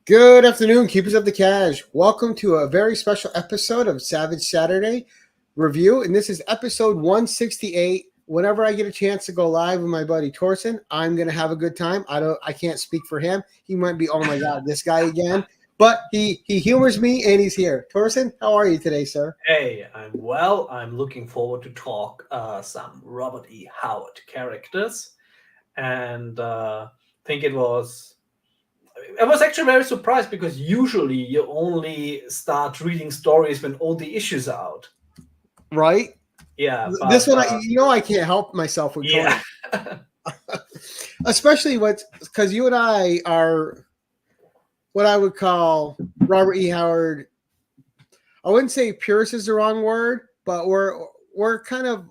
Good afternoon, keepers of the cash. Welcome to a very special episode of Savage Saturday Review, and this is episode 168. Whenever I get a chance to go live with my buddy Thorsten, I'm gonna have a good time. I can't speak for him. He might be, oh my god, this guy again. But he humors me and he's here. Thorsten, how are you today, sir? Hey, I'm well. I'm looking forward to talk some Robert E. Howard characters, and think I was actually very surprised because usually you only start reading stories when all the issues are out. Right? Yeah, This one, I can't help myself with yeah. Conan. Especially because you and I are what I would call Robert E. Howard. I wouldn't say purists is the wrong word, but we're kind of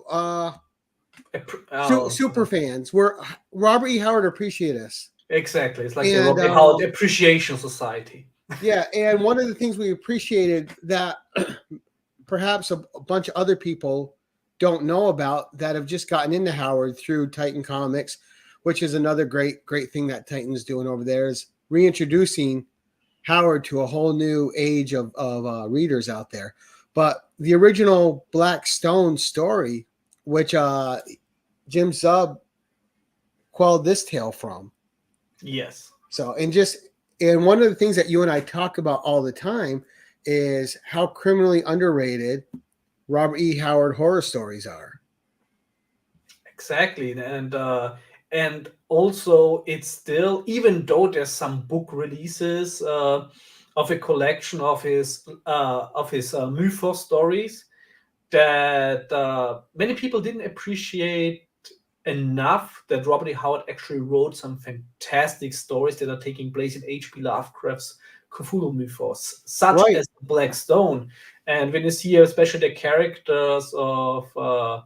super fans. We're Robert E. Howard appreciatists. Exactly. It's like the Robert E. Howard Appreciation Society. Yeah, and one of the things we appreciated that perhaps a bunch of other people don't know about that have just gotten into Howard through Titan Comics, which is another great thing that Titan's doing over there, is reintroducing Howard to a whole new age of readers out there. But the original Black Stone story, which Jim Zub quelled this tale from. Yes. So, and one of the things that you and I talk about all the time is how criminally underrated Robert E. Howard horror stories are. Exactly. And also it's still, even though there's some book releases of a collection of his Mythos stories that many people didn't appreciate enough, that Robert E. Howard actually wrote some fantastic stories that are taking place in H.P. Lovecraft's Cthulhu mythos, such as Black Stone. And when you see especially the characters of John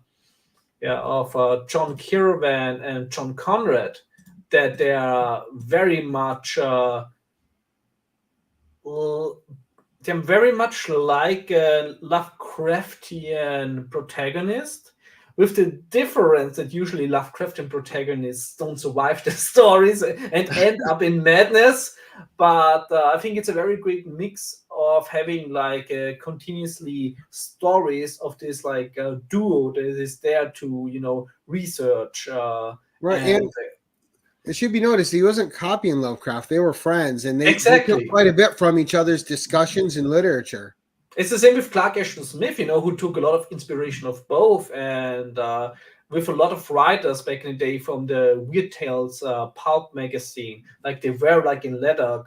Kirwan and John Conrad, that they are very much they're very much like a Lovecraftian protagonist, with the difference that usually Lovecraftian protagonists don't survive the stories and end up in madness. But I think it's a very great mix of having like continuously stories of this like duo that is there to research. And it should be noticed he wasn't copying Lovecraft; they were friends, and they took quite a bit from each other's discussions in literature. It's the same with Clark Ashton Smith, who took a lot of inspiration of both, and with a lot of writers back in the day from the Weird Tales pulp magazine, like they were like in letter,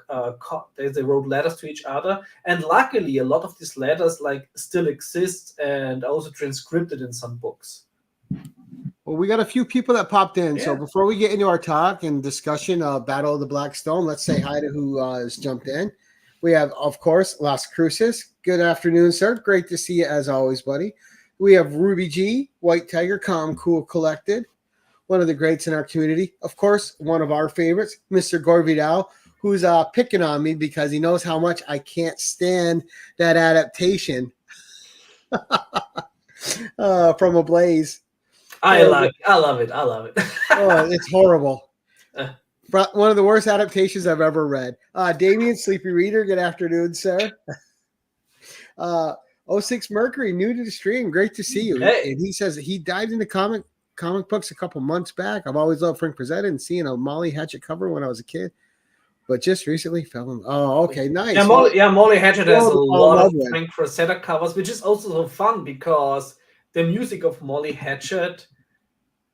they wrote letters to each other, and luckily a lot of these letters like still exist and also transcribed in some books. Well, we got a few people that popped in, so before we get into our talk and discussion of Battle of the Black Stone, let's say hi to who has jumped in. We have, of course, Las Cruces. Good afternoon, sir. Great to see you as always, buddy. We have Ruby G, White Tiger, Calm, Cool, Collected, one of the greats in our community. Of course, one of our favorites, Mr. Gore Vidal, who's picking on me because he knows how much I can't stand that adaptation from Ablaze. I love it. Oh, it's horrible. One of the worst adaptations I've ever read. Damien, Sleepy Reader, good afternoon, sir. 06 Mercury, new to the stream. Great to see you. Hey. And he says he dived into comic books a couple months back. I've always loved Frank Frazetta and seeing a Molly Hatchet cover when I was a kid, but just recently fell in. Oh, okay, nice. Molly Hatchet has a lot of Frank Frazetta covers, which is also so fun because the music of Molly Hatchet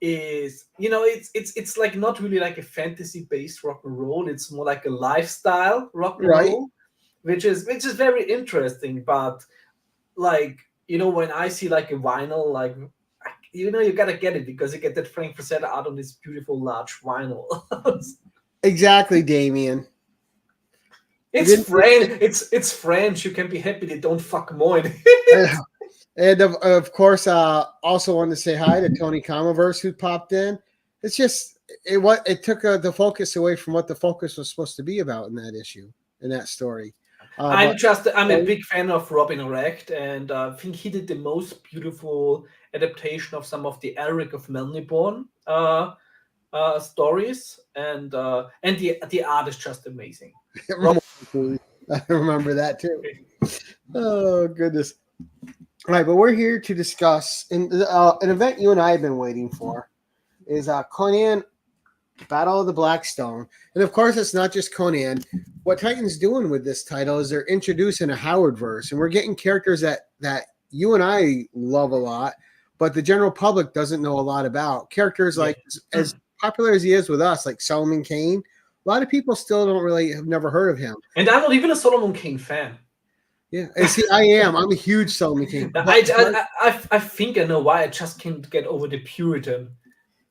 is, it's like not really like a fantasy based rock and roll. It's more like a lifestyle rock and roll, which is very interesting. But like, when I see like a vinyl, like, you gotta get it because you get that Frank Frazetta out on this beautiful large vinyl. Exactly, Damien. It's French. It's French. You can be happy they don't fuck more. And of course, also want to say hi to Tony Comaverse who popped in. It's just it took the focus away from what the focus was supposed to be about in that issue, in that story. I'm a big fan of Robin Recht, and I think he did the most beautiful adaptation of some of the Eric of Melnibourne stories, and the art is just amazing. I remember that too. Oh, goodness. All right, but we're here to discuss an event you and I have been waiting for is Conan Battle of the Blackstone. And of course, it's not just Conan. What Titan's doing with this title is they're introducing a Howard verse, and we're getting characters that you and I love a lot, but the general public doesn't know a lot about. Characters like, as popular as he is with us, like Solomon Kane, a lot of people still have never heard of him. And I'm not even a Solomon Kane fan. Yeah, and see, I am. I'm a huge Solomon Kane. I think I know why. I just can't get over the Puritan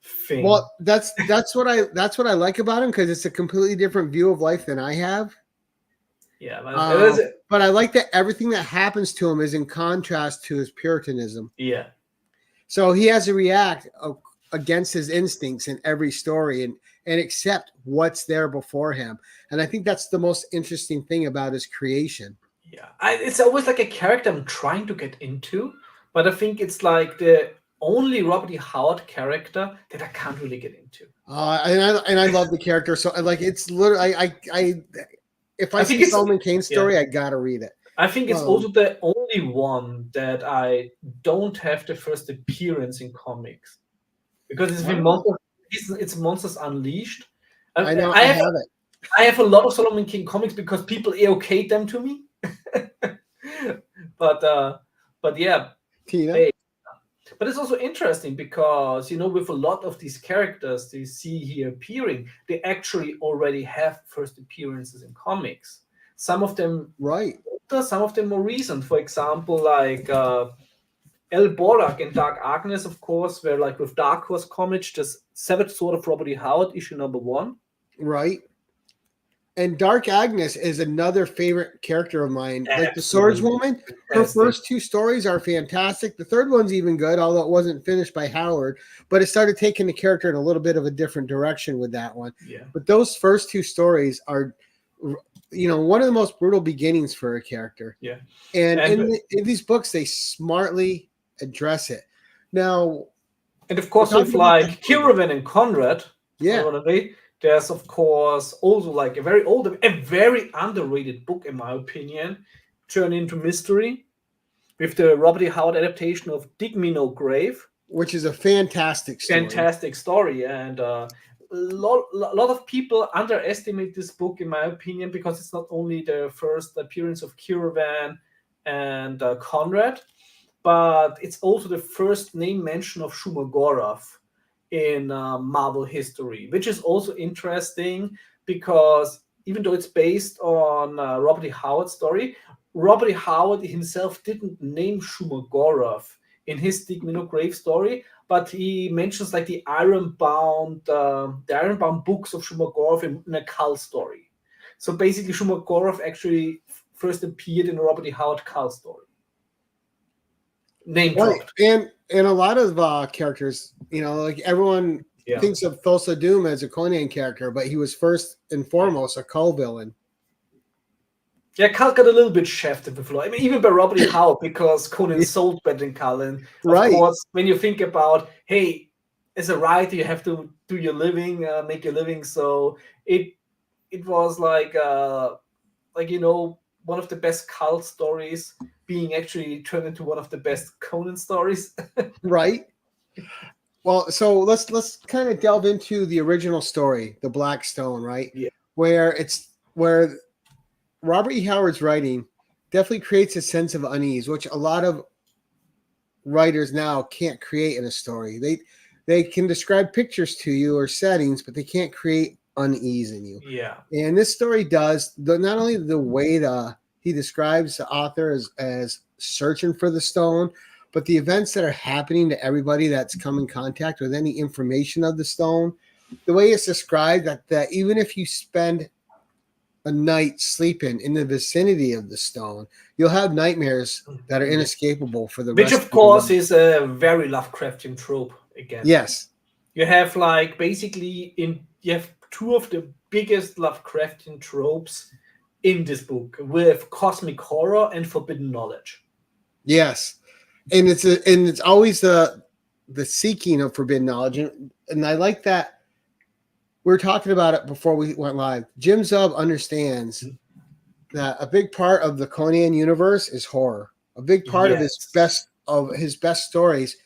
thing. Well, that's what I like about him, because it's a completely different view of life than I have. Yeah, but I like that everything that happens to him is in contrast to his Puritanism. Yeah. So he has to react against his instincts in every story and accept what's there before him. And I think that's the most interesting thing about his creation. Yeah, it's always like a character I'm trying to get into, but I think it's like the only Robert E. Howard character that I can't really get into. And I love the character. So like, it's literally, if I see Solomon Kane's story, I gotta read it. I think it's also the only one that I don't have the first appearance in comics, because it's Monsters Unleashed. I know I have it. I have a lot of Solomon King comics because people AOK'd them to me. but yeah. Tina. But it's also interesting because, with a lot of these characters they see here appearing, they actually already have first appearances in comics. Some of them some of them more recent. For example, like El Borak and Dark Agnes, of course, where like with Dark Horse Comics, just Savage Sword of Robert E. Howard, issue #1. Right. And Dark Agnes is another favorite character of mine. Absolutely. Like the Swordswoman, her first 2 stories are fantastic. The third one's even good, although it wasn't finished by Howard. But it started taking the character in a little bit of a different direction with that one. Yeah. But those first 2 stories are, one of the most brutal beginnings for a character. Yeah. And in these books, they smartly address it. Now, and of course, with like Kiravan and Conrad, there's of course also like a very underrated book, in my opinion, Turn Into Mystery, with the Robert E. Howard adaptation of Dig Me No Grave, which is a fantastic story. And a lot of people underestimate this book, in my opinion, because it's not only the first appearance of Kiravan and Conrad, but it's also the first name mention of Shumagorov in Marvel history, which is also interesting because even though it's based on Robert E. Howard's story, Robert E. Howard himself didn't name Shumagorov in his Dig Me No Grave story, but he mentions like the Ironbound books of Shumagorov in a Kull story. So basically, Shumagorov actually first appeared in a Robert E. Howard Kull story. Name dropped. And a lot of characters, like everyone thinks of Thulsa Doom as a Conan character, but he was first and foremost a Kull villain. Yeah, Kull got a little bit shafted before. I mean, even by Robert E. Howard, because Conan sold better than Kull. And of course, when you think about, hey, as a writer, you have to do your living, make your living. So it was like one of the best Kull stories being actually turned into one of the best Conan stories. Right. Well, so let's kind of delve into the original story, The Black Stone, right? Yeah. Where Robert E. Howard's writing definitely creates a sense of unease, which a lot of writers now can't create in a story. They can describe pictures to you or settings, but they can't create unease in you. Yeah. And this story does not only the way he describes the author as searching for the stone, but the events that are happening to everybody that's come in contact with any information of the stone. The way it's described that even if you spend a night sleeping in the vicinity of the stone, you'll have nightmares that are inescapable for the rest of course is a very Lovecraftian trope again. Yes. You have like basically you have 2 of the biggest Lovecraftian tropes in this book, with cosmic horror and forbidden knowledge. Yes. And it's always the seeking of forbidden knowledge. And I like that we were talking about it before we went live. Jim Zub understands that a big part of the Conan universe is horror. A big part of his best stories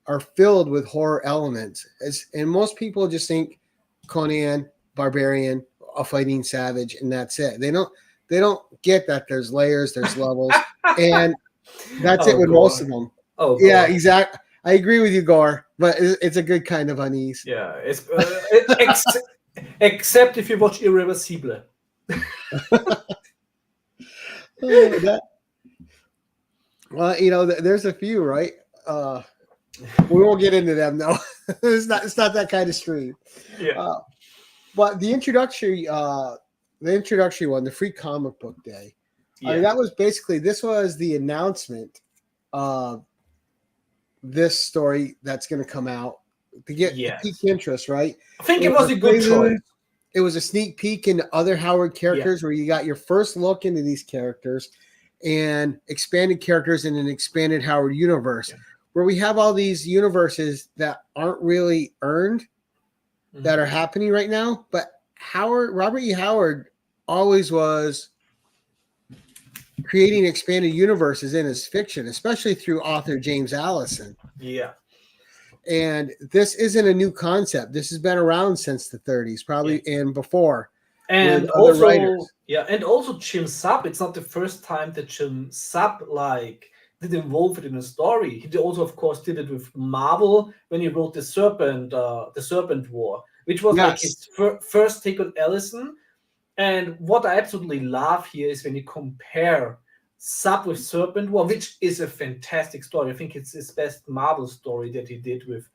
are filled with horror elements. And most people just think Conan, barbarian, a fighting savage, and that's it. They don't get that there's layers, there's levels, and that's it with Gore. most of them. Oh, yeah, Gore. exactly. I agree with you, Gore, but it's a good kind of unease. Yeah, it's except if you watch Irreversible. Well, you know, there's a few, right? We won't get into them, though. It's not that kind of stream. Yeah. But the introductory one, the Free Comic Book Day. Yeah. I mean, this was the announcement of this story that's going to come out to get peak interest, right? I think it was a good choice. It was a sneak peek into other Howard characters where you got your first look into these characters and expanded characters in an expanded Howard universe where we have all these universes that aren't really earned that are happening right now. But Robert E. Howard always was creating expanded universes in his fiction, especially through author James Allison. Yeah. And this isn't a new concept. This has been around since the 30s, probably, and before. And also, and also Jim Zub. It's not the first time that Jim Zub did involve it in a story. He also, of course, did it with Marvel when he wrote the Serpent War, which was like his first take on Allison. And what I absolutely love here is when you compare Zub with Serpent War, which is a fantastic story. I think it's his best Marvel story that he did with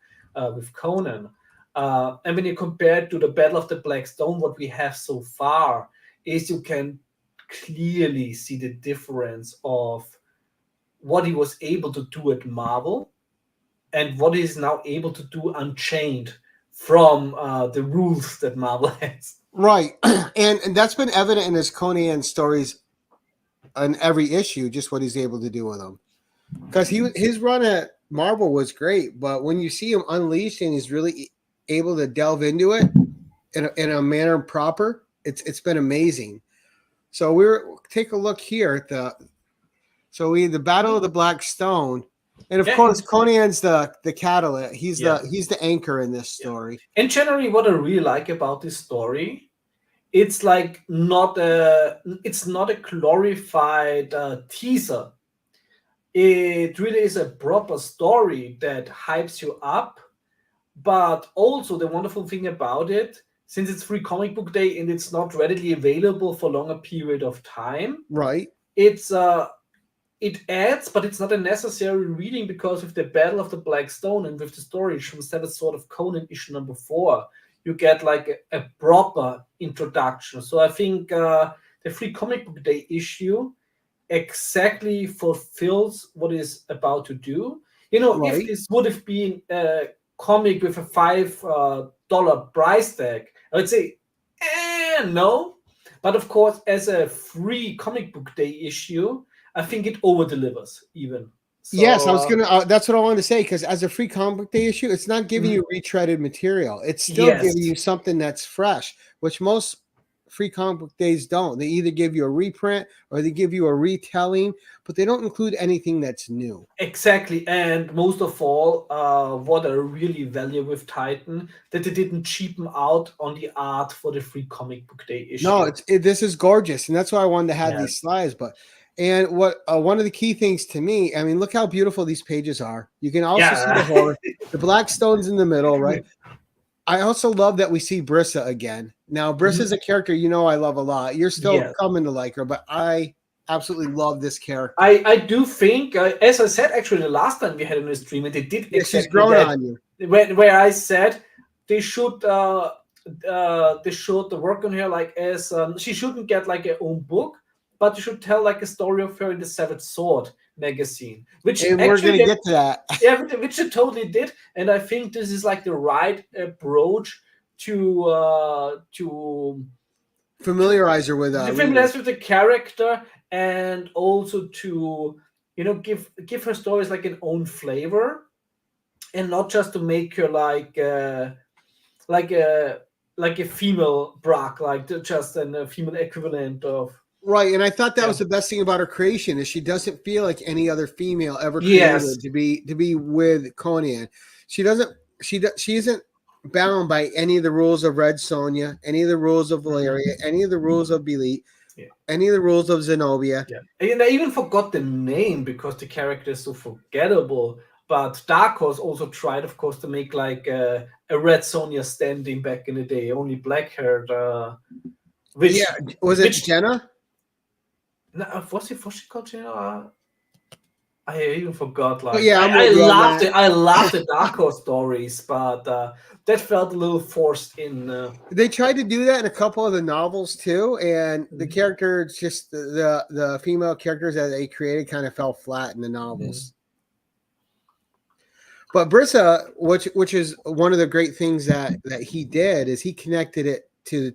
Conan. And when you compare it to the Battle of the Black Stone, what we have so far is you can clearly see the difference of what he was able to do at Marvel and what he is now able to do unchained from the rules that Marvel has. Right. And that's been evident in his Conan stories on every issue, just what he's able to do with them. Because his run at Marvel was great, but when you see him unleashed and he's really able to delve into it in a manner proper, it's been amazing. So take a look here at the Battle of the Black Stone. And of course, Conan's the catalyst. He's the anchor in this story. And generally, what I really like about this story, it's like not a glorified teaser. It really is a proper story that hypes you up. But also the wonderful thing about it, since it's Free Comic Book Day and it's not readily available for a longer period of time, right? It adds, but it's not a necessary reading because with the Battle of the Black Stone and with the story from Seventh Sword of Conan issue number 4, you get like a proper introduction. So I think the Free Comic Book Day issue exactly fulfills what it's about to do. You know, if this would have been a comic with a $5 price tag, I would say, no. But of course, as a Free Comic Book Day issue, I think it over delivers even. So, yes, I was gonna. That's what I wanted to say, because as a Free Comic Book Day issue, it's not giving you retreaded material. It's still giving you something that's fresh, which most Free Comic Book Days don't. They either give you a reprint or they give you a retelling, but they don't include anything that's new. Exactly, and most of all, what I really value with Titan, that they didn't cheapen out on the art for the Free Comic Book Day issue. No, this is gorgeous, and that's why I wanted to have these slides, but. And what one of the key things to me, I mean, look how beautiful these pages are. You can also see the horror, the black stones in the middle, right? I also love that we see Brissa again. Now, Brissa's a character I love a lot. You're still coming to like her, but I absolutely love this character. I do think, as I said, actually, the last time we had on the stream, and they did exactly she's grown that, on you. Where I said they should work on her like as she shouldn't get like her own book, but you should tell like a story of her in the Seventh Sword magazine, which and we're going to get to that. Yeah, which it totally did, and I think this is like the right approach to familiarize her with the character, and also to give her stories like an own flavor, and not just to make her like like a female Brock, like just a female equivalent of. Right, and I thought that was the best thing about her creation is she doesn't feel like any other female ever Yes. created to be with Conan. She isn't bound by any of the rules of Red Sonja, any of the rules of Valeria, any of the rules of Belit, any of the rules of Zenobia. Yeah, and I even forgot the name because the character is so forgettable. But Dark Horse also tried, of course, to make like a Red Sonja standing back in the day, only black-haired. Was it Jenna? No, was she called Jenna? I even forgot. Like, I laughed. I laughed at Dark Horse stories, but that felt a little forced in. They tried to do that in a couple of the novels too, and the characters, just the female characters that they created, kind of fell flat in the novels. But Brissa, which is one of the great things that he did, is he connected it to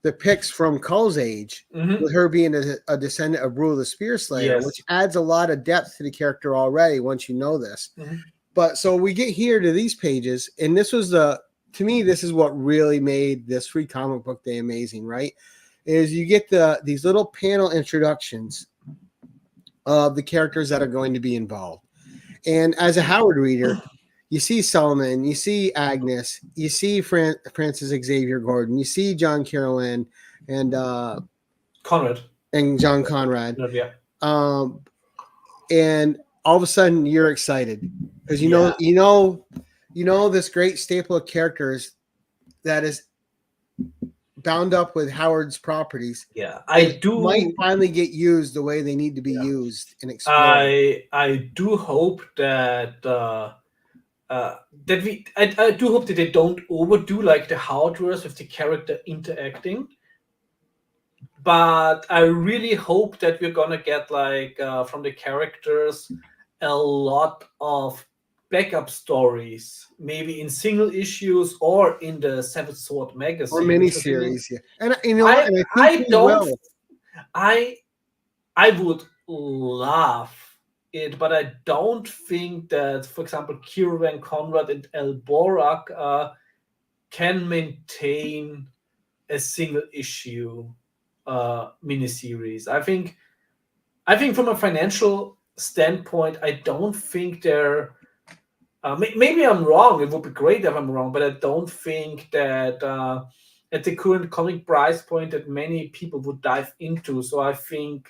the Picts from Kull's age, with her being a descendant of Brule the Spear Slayer, which adds a lot of depth to the character already once you know this. But so we get here to these pages, and this was to me, this is what really made this Free Comic Book Day amazing, right? Is you get these little panel introductions of the characters that are going to be involved. And as a Howard reader, you see Solomon, you see Agnes, you see Francis Xavier Gordon, you see John Carolyn and Conrad and John Conrad. Yeah. And all of a sudden you're excited because you know this great staple of characters that is bound up with Howard's properties. Yeah, might finally get used the way they need to be used and explored. I do hope that I do hope that they don't overdo like the hardwares with the character interacting. But I really hope that we're gonna get like from the characters a lot of backup stories, maybe in single issues or in the Seventh Sword magazine or miniseries. Yeah, and you know, I would love it, but I don't think that, for example, Kieran Conrad and Elborak can maintain a single issue miniseries. I think from a financial standpoint, I don't think they're. Maybe I'm wrong. It would be great if I'm wrong, but I don't think that at the current comic price point that many people would dive into. So I think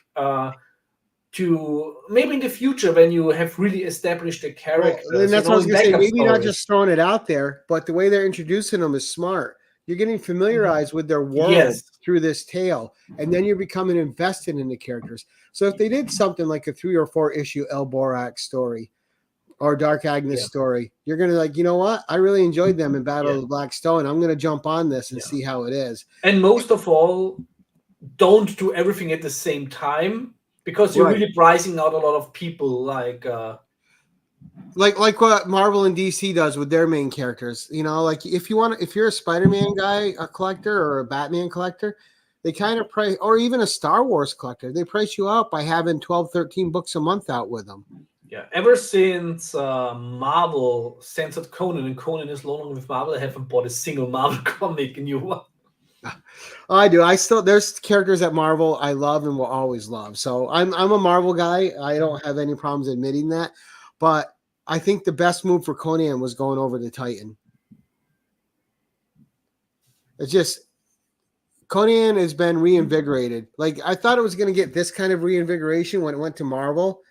to maybe in the future when you have really established the characters, and that's what I was going to say. Maybe not just throwing it out there, but the way they're introducing them is smart. You're getting familiarized with their world through this tale, and then you're becoming invested in the characters. So if they did something like a 3 or 4 issue Elborak story or Dark Agnes story, you're going to like, you know what? I really enjoyed them in Battle of the Black Stone. I'm going to jump on this and see how it is. And most of all, don't do everything at the same time because you're really pricing out a lot of people like what Marvel and DC does with their main characters. You know, like if you're a Spider-Man guy, a collector, or a Batman collector, they kind of price, or even a Star Wars collector, they price you out by having 12, 13 books a month out with them. Yeah, ever since Marvel censored Conan and Conan is no longer with Marvel, I haven't bought a single Marvel comic, a new one. I do. There's characters at Marvel I love and will always love. So I'm a Marvel guy. I don't have any problems admitting that. But I think the best move for Conan was going over to Titan. It's just Conan has been reinvigorated. Like I thought it was going to get this kind of reinvigoration when it went to Marvel,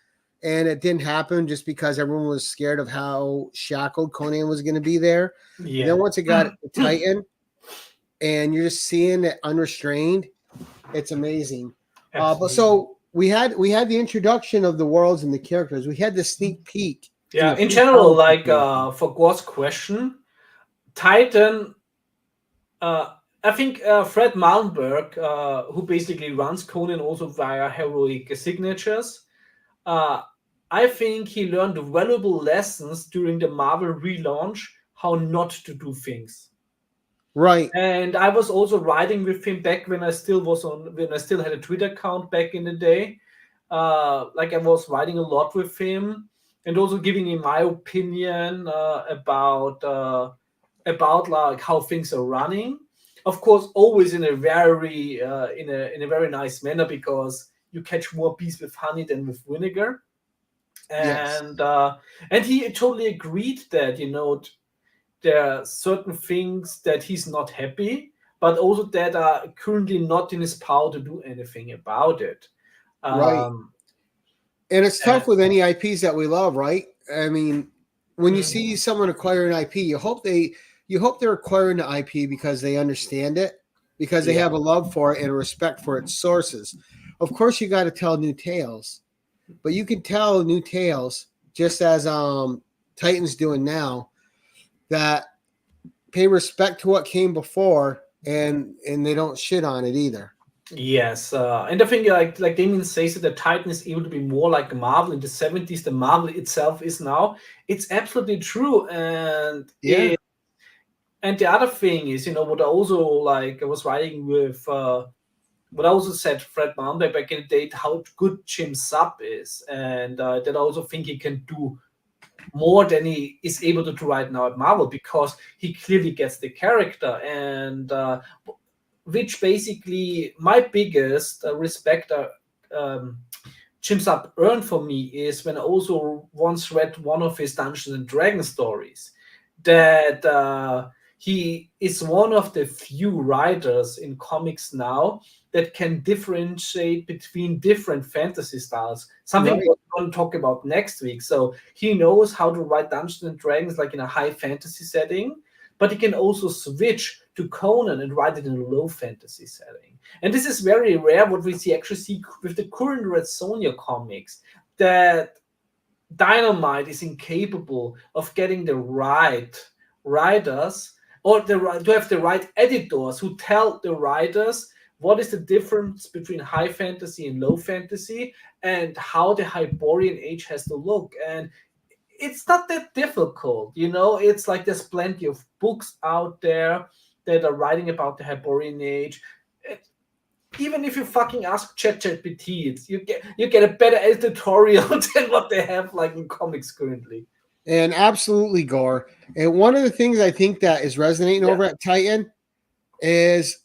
and it didn't happen just because everyone was scared of how shackled Conan was going to be there. Yeah. And then once it got to Titan, and you're just seeing it unrestrained, it's amazing. But so we had the introduction of the worlds and the characters. We had the sneak peek. Yeah, in general, like for Gor's question, Titan, I think Fred Malmberg, who basically runs Conan also via Heroic Signatures, I think he learned valuable lessons during the Marvel relaunch, how not to do things. Right. And I was also writing with him back when I still had a Twitter account back in the day. Like I was writing a lot with him and also giving him my opinion about about like how things are running. Of course, always in a very in a very nice manner, because you catch more bees with honey than with vinegar. Yes. And he totally agreed that, you know, there are certain things that he's not happy, but also that are currently not in his power to do anything about it. Right. Um, And it's and, tough with any IPs that we love, right? I mean, when you mm, see someone acquire an IP, you hope they're acquiring the IP because they understand it, because they yeah, have a love for it and a respect for its sources. Of course, you got to tell new tales, but you can tell new tales just as Titan's doing now, that pay respect to what came before, and they don't shit on it either. yes, and I think like Damien says that the Titan is able to be more like Marvel in the 70s than Marvel itself is now. It's absolutely true, and Yeah. and the other thing is, you know, what I also like, I was writing with what I also said Fred Malmberg back in the day, how good Jim Zub is, and that I also think he can do more than he is able to do right now at Marvel, because he clearly gets the character. And which basically my biggest respect Jim Zub earned for me is when I also once read one of his Dungeons and Dragons stories, that he is one of the few writers in comics now that can differentiate between different fantasy styles. Something Right. we're going to talk about next week. So he knows how to write Dungeons and Dragons like in a high fantasy setting, but he can also switch to Conan and write it in a low fantasy setting. And this is very rare. What we actually see with the current Red Sonja comics, that Dynamite is incapable of getting the right writers, or to have the right editors who tell the writers what is the difference between high fantasy and low fantasy, and how the Hyborian Age has to look. And it's not that difficult, you know. It's like there's plenty of books out there that are writing about the Hyborian Age. Even if you fucking ask ChatGPT, you get a better editorial than what they have like in comics currently. And absolutely, Gore. And one of the things I think that is resonating Yeah, over at Titan is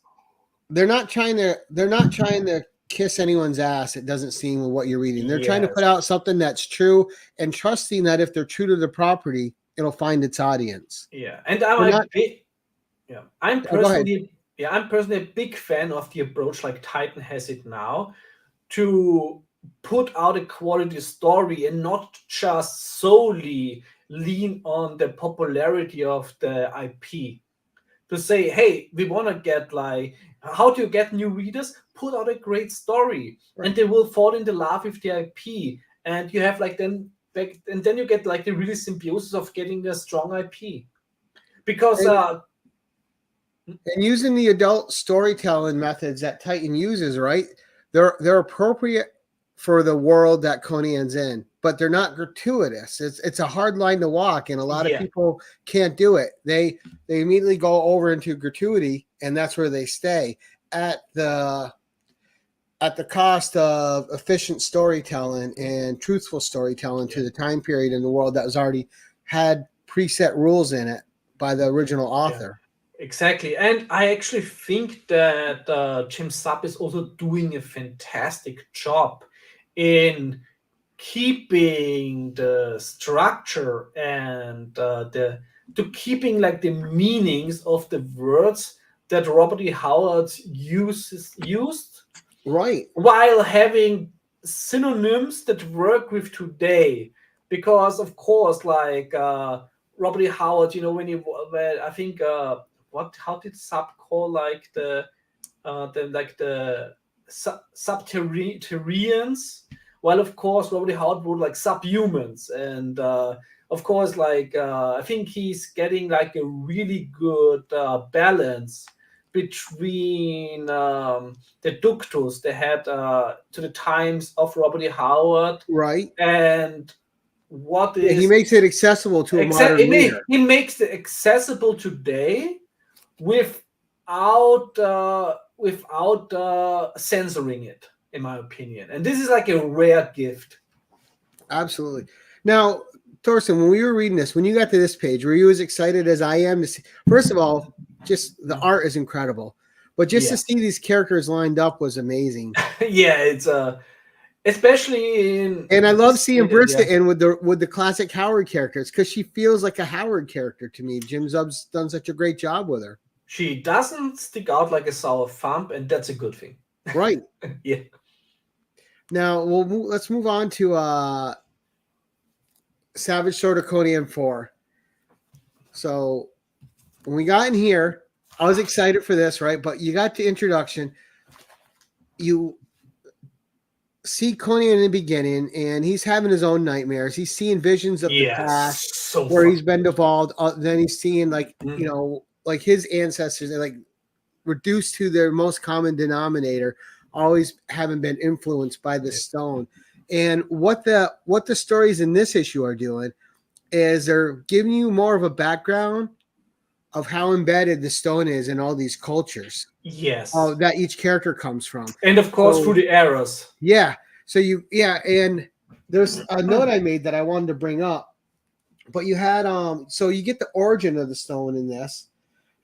they're not trying to kiss anyone's ass. It doesn't seem with what you're reading. They're trying to yes, put out something that's true, and trusting that if they're true to the property, it'll find its audience. yeah. And They're not. Go ahead. I'm personally a big fan of the approach like Titan has it now, to put out a quality story and not just solely lean on the popularity of the IP. To say, hey, we want to get like, how do you get new readers? Put out a great story, and Right. they will fall in the love with the IP, and you have like then back, and then you get like the really symbiosis of getting a strong IP, because And, and using the adult storytelling methods that Titan uses, right? They're appropriate for the world that Conan's in, but they're not gratuitous. It's a hard line to walk, and a lot of yeah, people can't do it. They immediately go over into gratuity, and that's where they stay at the cost of efficient storytelling and truthful storytelling yeah, to the time period in the world that was already had preset rules in it by the original yeah. author. Exactly, and I actually think that Jim Zub is also doing a fantastic job in keeping the structure and the to keeping like the meanings of the words that Robert E. Howard used, Right. while having synonyms that work with today. Because of course, like Robert E. Howard, you know, when I think what how did Sub call like the subterraneans? Well, of course, Robert E. Howard wrote like subhumans, and of course, like I think he's getting like a really good balance between the ductus they had to the times of Robert E. Howard, Right. and what Yeah, he is makes it accessible to a modern reader. he makes it accessible today without censoring it, in my opinion. And this is like a rare gift. Absolutely. Now, Thorsten, when we were reading this, when you got to this page, were you as excited as I am to see? First of all, just the art is incredible, but just to see these characters lined up was amazing. Yeah, it's especially in. And I love seeing Brista in with the classic Howard characters because she feels like a Howard character to me. Jim Zub's done such a great job with her. She doesn't stick out like a sour thumb, and that's a good thing. Right. Yeah. Now let's move on to Savage Sword of Conan 4. So when we got in here, I was excited for this, right? But you got the introduction. You see Conan in the beginning, and he's having his own nightmares. He's seeing visions of the past where he's been devolved. Then he's seeing like his ancestors, like reduced to their most common denominator, always having been influenced by the stone. And what the stories in this issue are doing is they're giving you more of a background of how embedded the stone is in all these cultures. Yes. That each character comes from. And of course through the eras. Yeah. So and there's a note I made that I wanted to bring up. But you had so you get the origin of the stone in this.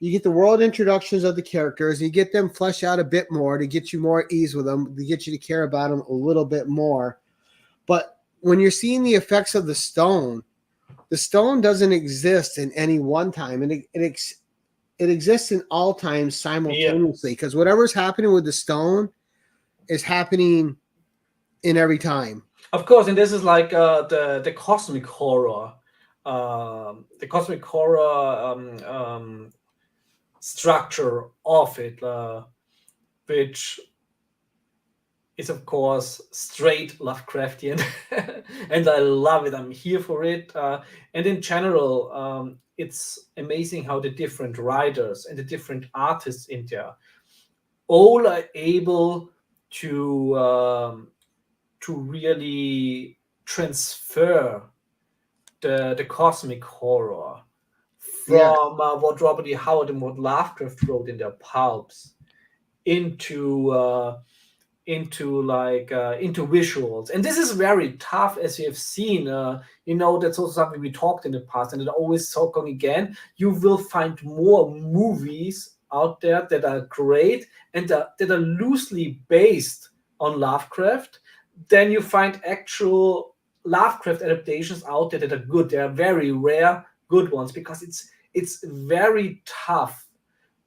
You get the world introductions of the characters, and you get them fleshed out a bit more to get you more at ease with them, to get you to care about them a little bit more. But when you're seeing the effects of the stone doesn't exist in any one time, and it exists in all times simultaneously, because whatever's happening with the stone is happening in every time. Of course, and this is like the cosmic horror, the cosmic horror structure of it, which is of course straight Lovecraftian, and I love it. I'm here for it. And in general, it's amazing how the different writers and the different artists in there all are able to really transfer the cosmic horror from what Robert E. Howard and what Lovecraft wrote in their pulps into visuals. And this is very tough, as you have seen. That's also something we talked in the past, and it always talking again. You will find more movies out there that are great and that are loosely based on Lovecraft. Then you find actual Lovecraft adaptations out there that are good. They are very rare good ones, because it's very tough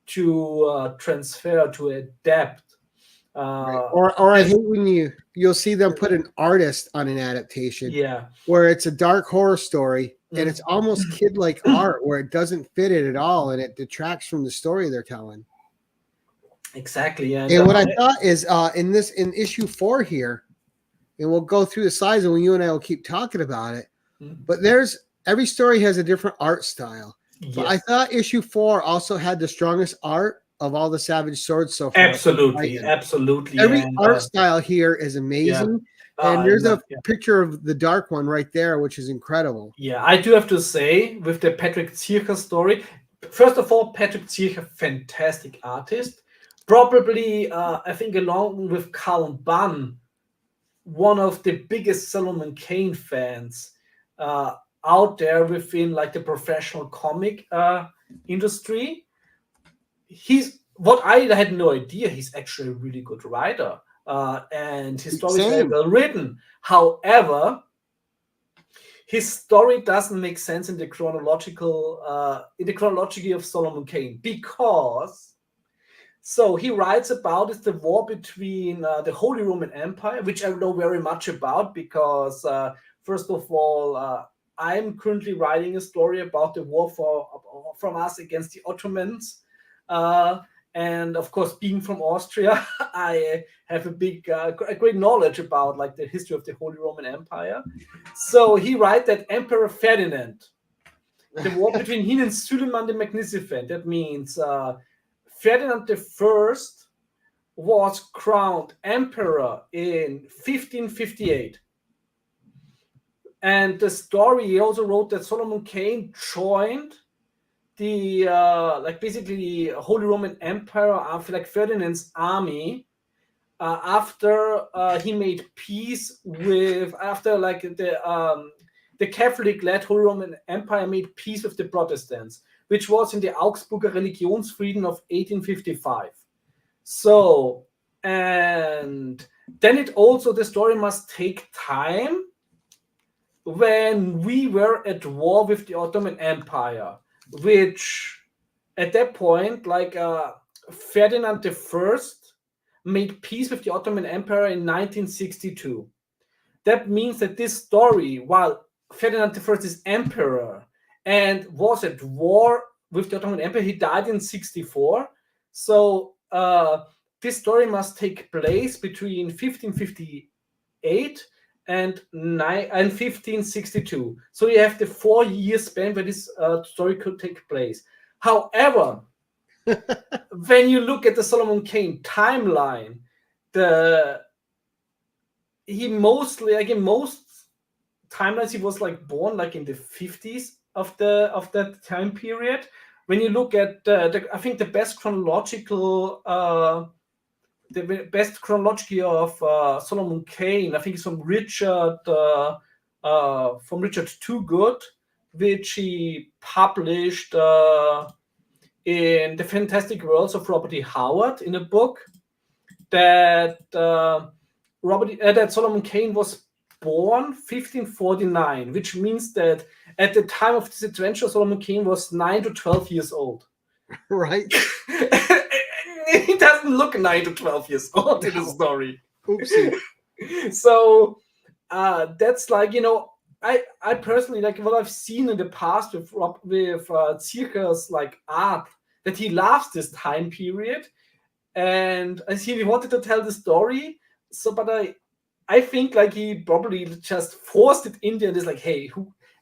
to transfer, to adapt. Or I hate when you'll see them put an artist on an adaptation, where it's a dark horror story and it's almost kid-like art where it doesn't fit it at all and it detracts from the story they're telling. Exactly. And what I thought is in issue 4 here, and we'll go through the slides and you and I will keep talking about it, but every story has a different art style. Yes. But I thought issue 4 also had the strongest art of all the Savage Swords so far. Absolutely. Every art style here is amazing. And there's a picture of the dark one right there, which is incredible. Yeah, I do have to say, with the Patrick Zircher story, first of all, Patrick Zircher, fantastic artist. Probably, I think, along with Carl Bunn, one of the biggest Solomon Kane fans out there within like the professional comic industry. I had no idea he's actually a really good writer, and his story is very well written. However, his story doesn't make sense in the chronology of Solomon Kane, because he writes about is the war between the Holy Roman Empire, which I know very much about, because first of all, I'm currently writing a story about the war from us against the Ottomans. And of course, being from Austria, I have a great knowledge about like the history of the Holy Roman Empire. So he writes that Emperor Ferdinand, the war between him and Suleiman the Magnificent. That means Ferdinand I was crowned emperor in 1558. And the story, he also wrote that Solomon Kane joined the basically Holy Roman Empire after like Ferdinand's army after he made peace with the the Catholic-led Holy Roman Empire made peace with the Protestants, which was in the Augsburger Religionsfrieden of 1855. So, and then the story must take time when we were at war with the Ottoman Empire, which at that point, Ferdinand I made peace with the Ottoman Empire in 1962. That means that this story, while Ferdinand I is emperor and was at war with the Ottoman Empire, he died in 64. So this story must take place between 1558 and 1562. So you have the 4-year span where this story could take place. However, when you look at the Solomon Kane timeline, he mostly, like in most timelines, he was like born like in the 50s of that time period. When you look at I think the best chronological of Solomon Kane, I think it's from Richard Toogood, which he published in The Fantastic Worlds of Robert E. Howard in a book that that Solomon Kane was born 1549, which means that at the time of this adventure, Solomon Kane was 9 to 12 years old. Right. He doesn't look 9 to 12 years old in the story. Oopsie. So that's like, I personally, like what I've seen in the past with Zircher's like art, that he loves this time period, and I see he wanted to tell the story. So, but I think like he probably just forced it in there and is like, hey,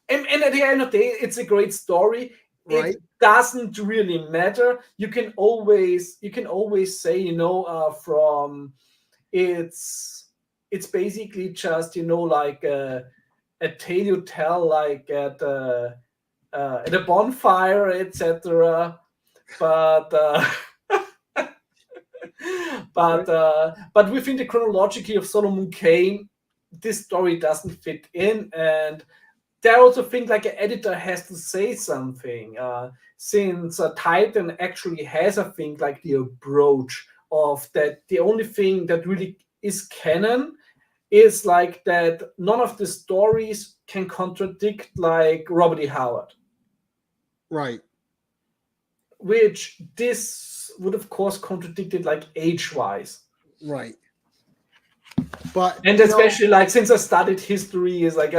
and at the end of the day, it's a great story. Right. It doesn't really matter. You can always say, from it's basically just, like a tale you tell like at a bonfire, etc. But but within the chronology of Solomon Kane, this story doesn't fit in, and I also think like an editor has to say something, since Titan actually has, I think, like the approach of that the only thing that really is canon is like that none of the stories can contradict like Robert E. Howard. Right. Which this would of course contradicted like age-wise. Right. But especially like since I studied history, is like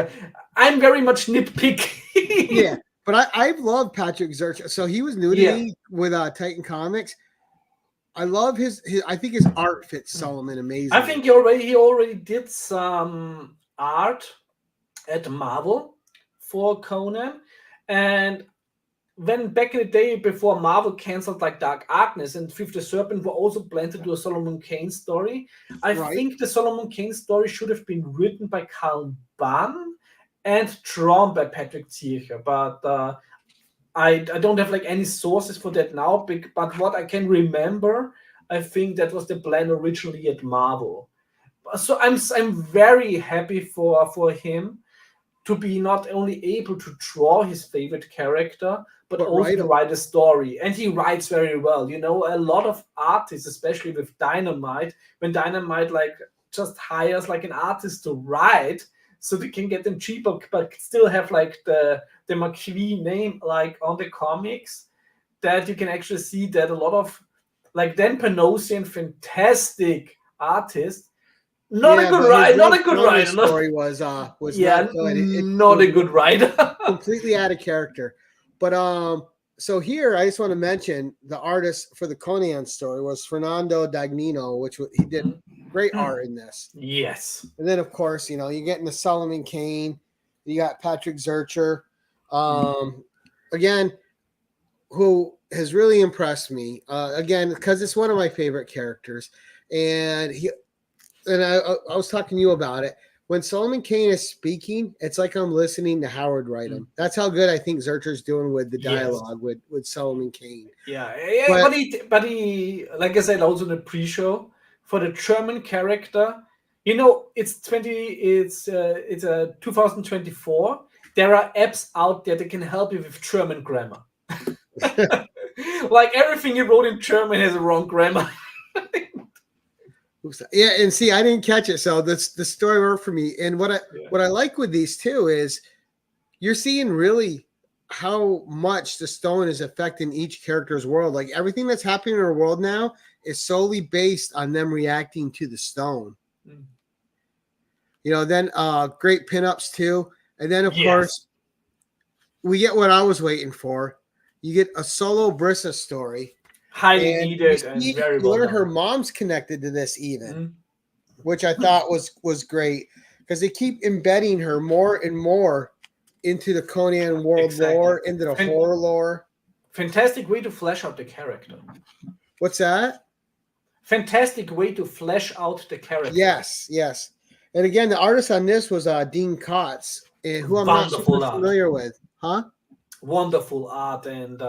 I'm very much nitpicky. Yeah, but I've loved Patrick Zurcher. So he was new to me with Titan Comics. I love his I think his art fits Solomon amazing. I think he already did some art at Marvel for Conan, and when back in the day before Marvel canceled like Dark Agnes and Fifth the Serpent were also planned to do a Solomon Kane story, I think the Solomon Kane story should have been written by Carl Bunn and drawn by Patrick Zircher, but I don't have like any sources for that now. But what I can remember, I think that was the plan originally at Marvel. So I'm very happy for him to be not only able to draw his favorite character, but also to write a story. And he writes very well. A lot of artists, especially with Dynamite, when Dynamite like just hires like an artist to write, so they can get them cheaper, but still have like the McQueen name like on the comics, that you can actually see that a lot of like Dan Panosian, fantastic artist, not a good writer. Story was not good. Not a good writer. Completely out of character. But so here I just want to mention the artist for the Conan story was Fernando Dagnino, which he did great art in this. Yes. And then of course, you get into Solomon Kane, you got Patrick Zurcher, again, who has really impressed me. Again, because it's one of my favorite characters, and I was talking to you about it. When Solomon Kane is speaking, it's like I'm listening to Howard write him. That's how good I think Zurcher's doing with the dialogue with Solomon Kane. Yeah. But he, like I said, also in the pre-show, for the German character, it's 2024, there are apps out there that can help you with German grammar. Like everything you wrote in German has a wrong grammar. Yeah, and see, I didn't catch it, so the story worked for me. And what I like with these too is you're seeing really how much the stone is affecting each character's world. Like everything that's happening in our world now is solely based on them reacting to the stone. Mm. You know, then great pinups too. And then of course we get what I was waiting for. You get a solo Brissa story. Highly needed and very well learn done. her mom's connected to this even, which I thought was great because they keep embedding her more and more into the Conan world lore, into the horror lore. Fantastic way to flesh out the character. What's that? Fantastic way to flesh out the character. Yes. And again, the artist on this was Dean Kotz, who I'm not super familiar with. Huh? Wonderful art and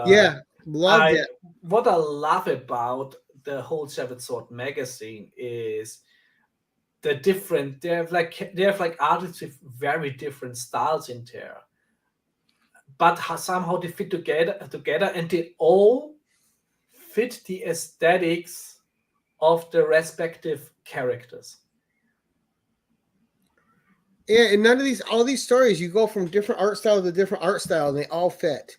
loved it. What I love about the whole Seventh Sword magazine is the different. They have like artists with very different styles in there, but somehow they fit together, and they all fit the aesthetics of the respective characters. Yeah, and all these stories, you go from different art style to different art style, and they all fit.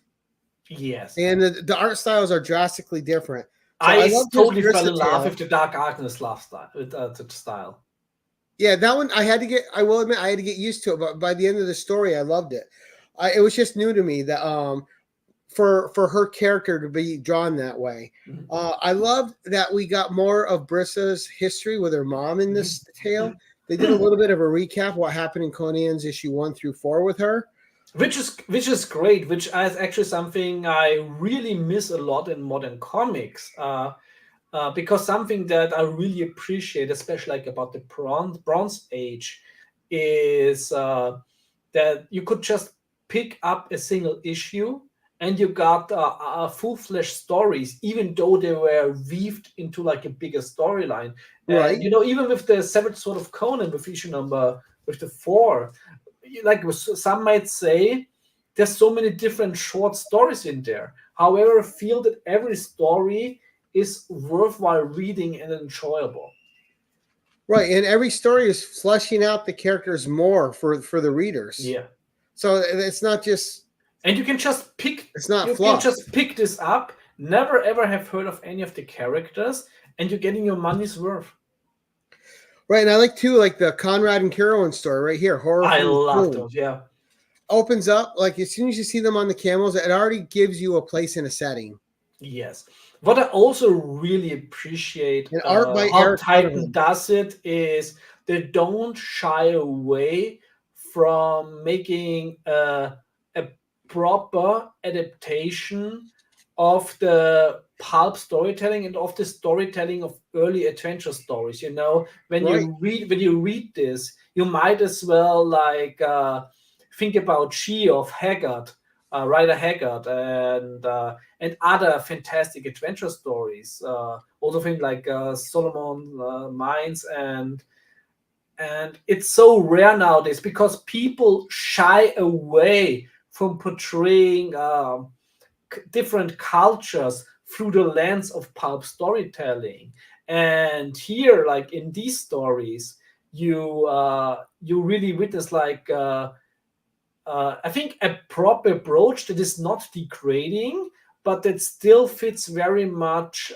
Yes. And the art styles are drastically different. So I totally fell in love with the Dark Agnes style, with the style. Yeah, that one I will admit I had to get used to it, but by the end of the story, I loved it. It was just new to me that for her character to be drawn that way. Mm-hmm. I loved that we got more of Brissa's history with her mom in this tale. They did a little bit of a recap of what happened in Conan's issue 1 through 4 with her. Which is great, which is actually something I really miss a lot in modern comics. Because something that I really appreciate, especially like about the Bronze Age, is that you could just pick up a single issue and you got full-fledged stories, even though they were weaved into like a bigger storyline. Right. And, even with the Seventh Sword of Conan, with issue number, with the 4, like some might say, there's so many different short stories in there. However, I feel that every story is worthwhile reading and enjoyable. Right, and every story is fleshing out the characters more for the readers. Yeah. So it's not just... And you can just pick... It's not you fluff. can just pick this up, never ever have heard of any of the characters, and you're getting your money's worth. Right, and I like the Conrad and Carolyn story right here. Horror. I love those, yeah. Opens up, like as soon as you see them on the camels, it already gives you a place in a setting. Yes. What I also really appreciate how Titan does it is they don't shy away from making a proper adaptation of the pulp storytelling and of the storytelling of early adventure stories. When you read this, you might as well think about She of Haggard, Rider Haggard, and other fantastic adventure stories. Also things like Solomon Mines, and it's so rare nowadays because people shy away from portraying different cultures through the lens of pulp storytelling. And here, like in these stories, you really witness I think a proper approach that is not degrading, but that still fits very much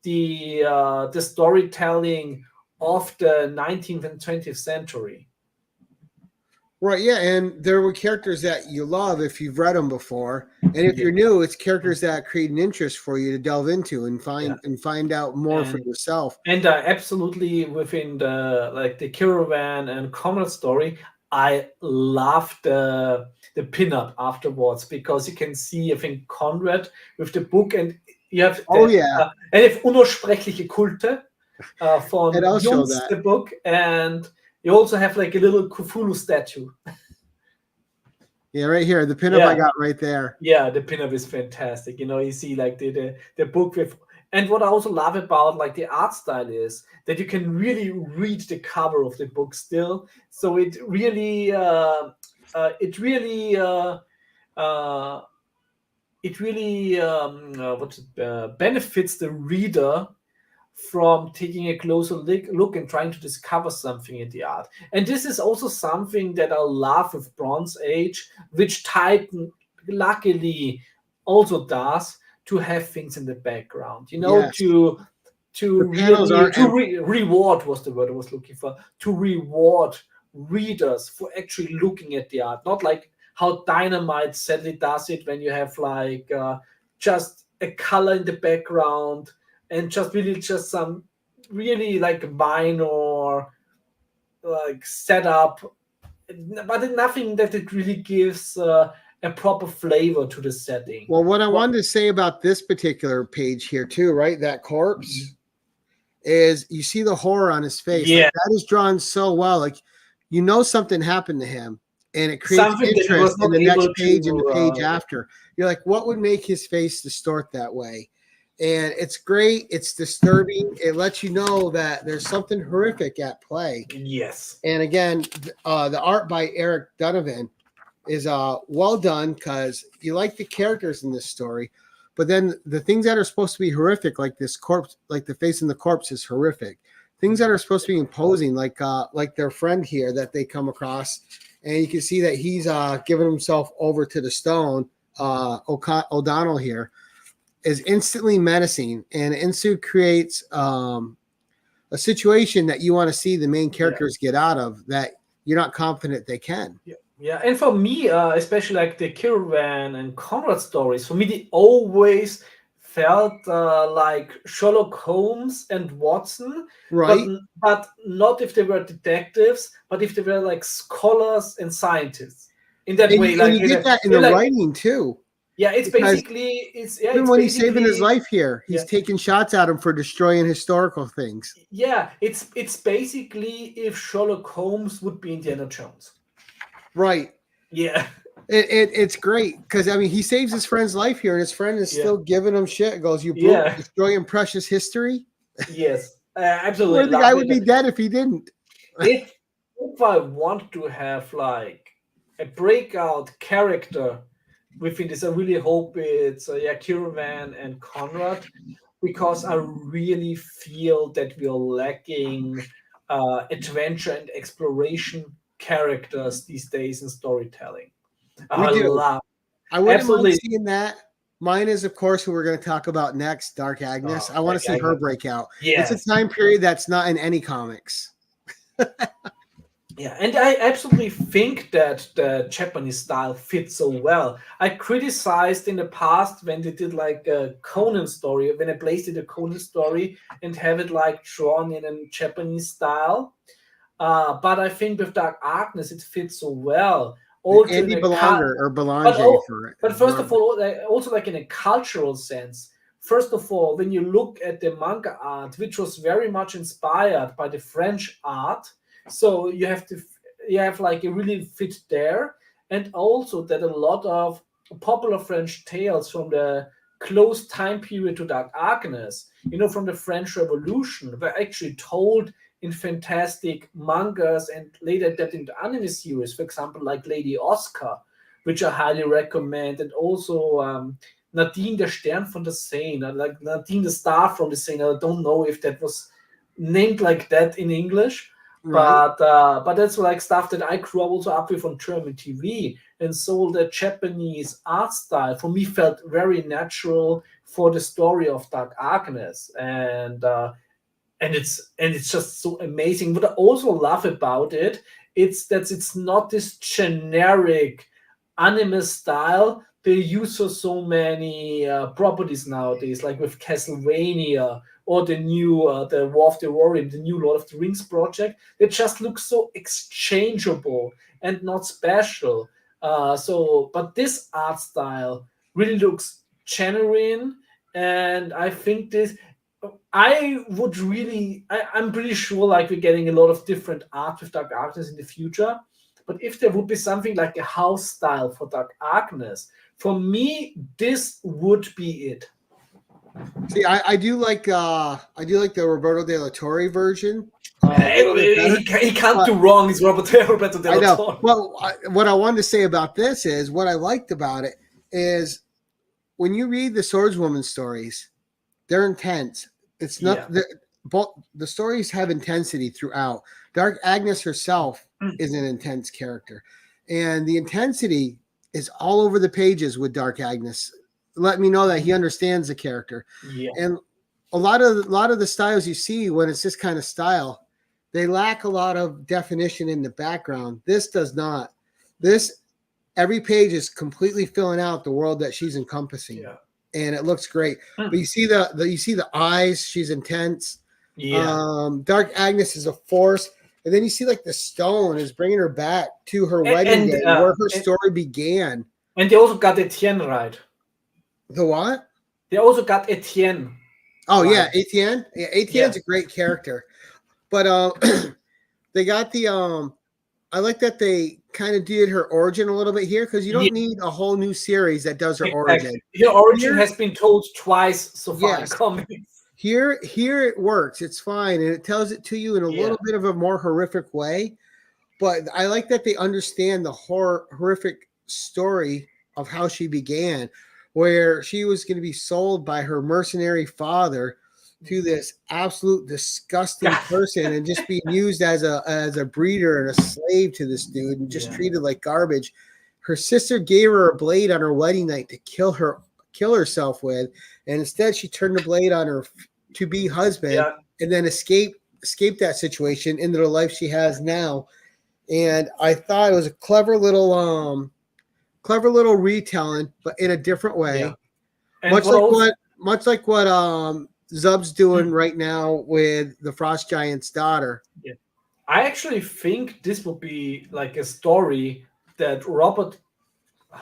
the storytelling of the 19th and 20th century. Right, yeah, and there were characters that you love if you've read them before, and if you're new, it's characters that create an interest for you to delve into and find out more for yourself. And absolutely within the Caravan and Comrade story, I love the pinup afterwards because you can see, I think, Conrad with the book, and you have and if Unaussprechliche Kulte from Jungs, the book, and you also have like a little Cthulhu statue. Yeah, right here, the pinup I got right there. Yeah, the pinup is fantastic. You see like the book with. And what I also love about like the art style is that you can really read the cover of the book still. So it really it really benefits the reader from taking a closer look and trying to discover something in the art. And this is also something that I love with Bronze Age, which Titan luckily also does, to have things in the background, Yes. to The panels really are reward was the word I was looking for, to reward readers for actually looking at the art, not like how Dynamite sadly does it when you have like just a color in the background and just some really like minor like setup, but nothing that it really gives a proper flavor to the setting. Well, what I wanted to say about this particular page here too, right? That corpse is, you see the horror on his face. Yeah. Like, that is drawn so well. Like, something happened to him, and it creates Something that he interest was in not the next able page to, and the page after. You're like, what would make his face distort that way? And it's great. It's disturbing. It lets you know that there's something horrific at play. Yes. And again, the art by Eric Donovan is well done, because you like the characters in this story, but then the things that are supposed to be horrific, like this corpse, like the face in the corpse, is horrific. Things that are supposed to be imposing, like their friend here that they come across, and you can see that he's giving himself over to the stone. O'Donnell here is instantly menacing, and Insu creates a situation that you want to see the main characters get out of, that you're not confident they can. Yeah, and for me, especially like the Caravan and Conrad stories, for me, they always felt like Sherlock Holmes and Watson, Right. but not if they were detectives, but if they were like scholars and scientists. In that way, like you get that in the writing too. Yeah, it's basically even when he's saving his life here, he's taking shots at him for destroying historical things. Yeah, it's basically if Sherlock Holmes would be Indiana Jones. Right. Yeah. It's great, because I mean, he saves his friend's life here, and his friend is still giving him shit. It goes, you destroying precious history. Yes, absolutely. The guy would be dead if he didn't. If I want to have like a breakout character within this, I really hope it's Caravan and Conrad, because I really feel that we are lacking adventure and exploration characters these days in storytelling. I wouldn't mind seeing that. Mine is, of course, who we're going to talk about next, Dark Agnes. I want to see her break out. It's a time period that's not in any comics. Yeah, and I absolutely think that the Japanese style fits so well. I criticized in the past when they did like a Conan story, when I placed it a Conan story and have it like drawn in a Japanese style. But I think with Dark Agnes, it fits so well. Andy Belanger or Belanger for it. But first of all, also like in a cultural sense. First of all, when you look at the manga art, which was very much inspired by the French art, so you have like a really fit there, and also that a lot of popular French tales from the close time period to Dark Agnes, from the French Revolution, were actually told in fantastic mangas and later adapted into anime series, for example, like Lady Oscar, which I highly recommend, and also Nadine der Stern von der Seine, like Nadine the Star from the Seine. I don't know if that was named like that in English, right. But that's like stuff that I grew also up with on German TV, and so the Japanese art style for me felt very natural for the story of Dark Agnes, and it's just so amazing. What I also love about it, it's that it's not this generic anime style they use for so many properties nowadays, like with Castlevania or the new the War of the Warrior, the new Lord of the Rings project. It just looks so exchangeable and not special. But this art style really looks genuine, and I think I'm pretty sure like we're getting a lot of different art with Dark Agnes in the future. But if there would be something like a house style for Dark Agnes, for me, this would be it. See, I do like the Roberto De La Torre version. He can't do wrong. He's Roberto Del I know. Toro. Well, what I wanted to say about this is what I liked about it is when you read the swordswoman stories, they're intense. It's not both the stories have intensity throughout. Dark Agnes herself is an intense character, and the intensity is all over the pages with Dark Agnes. Let me know that he understands the character. Yeah. And a lot of the styles you see when it's this kind of style, they lack a lot of definition in the background. This does not. Every page is completely filling out the world that she's encompassing. Yeah. And it looks great. But you see the eyes, she's intense. Yeah. Dark Agnes is a force. And then you see like the stone is bringing her back to her wedding day where her story began. And they also got Etienne right. The what? They also got Etienne. Oh, right. Yeah, Etienne. Yeah, Etienne's a great character. But they got the I like that they kind of did her origin a little bit here because you don't need a whole new series that does her origin. Her origin has been told twice so far in comics. Here it works. It's fine, and it tells it to you in a little bit of a more horrific way. But I like that they understand the horrific story of how she began, where she was going to be sold by her mercenary father to this absolute disgusting person and just being used as a breeder and a slave to this dude and just treated like garbage. Her sister gave her a blade on her wedding night to kill herself with, and instead she turned the blade on her to-be husband and then escaped that situation into the life she has now. And I thought it was a clever little retelling, but in a different way. Yeah. Much like what Zub's doing right now with the Frost Giant's daughter. Yeah. I actually think this would be like a story that Robert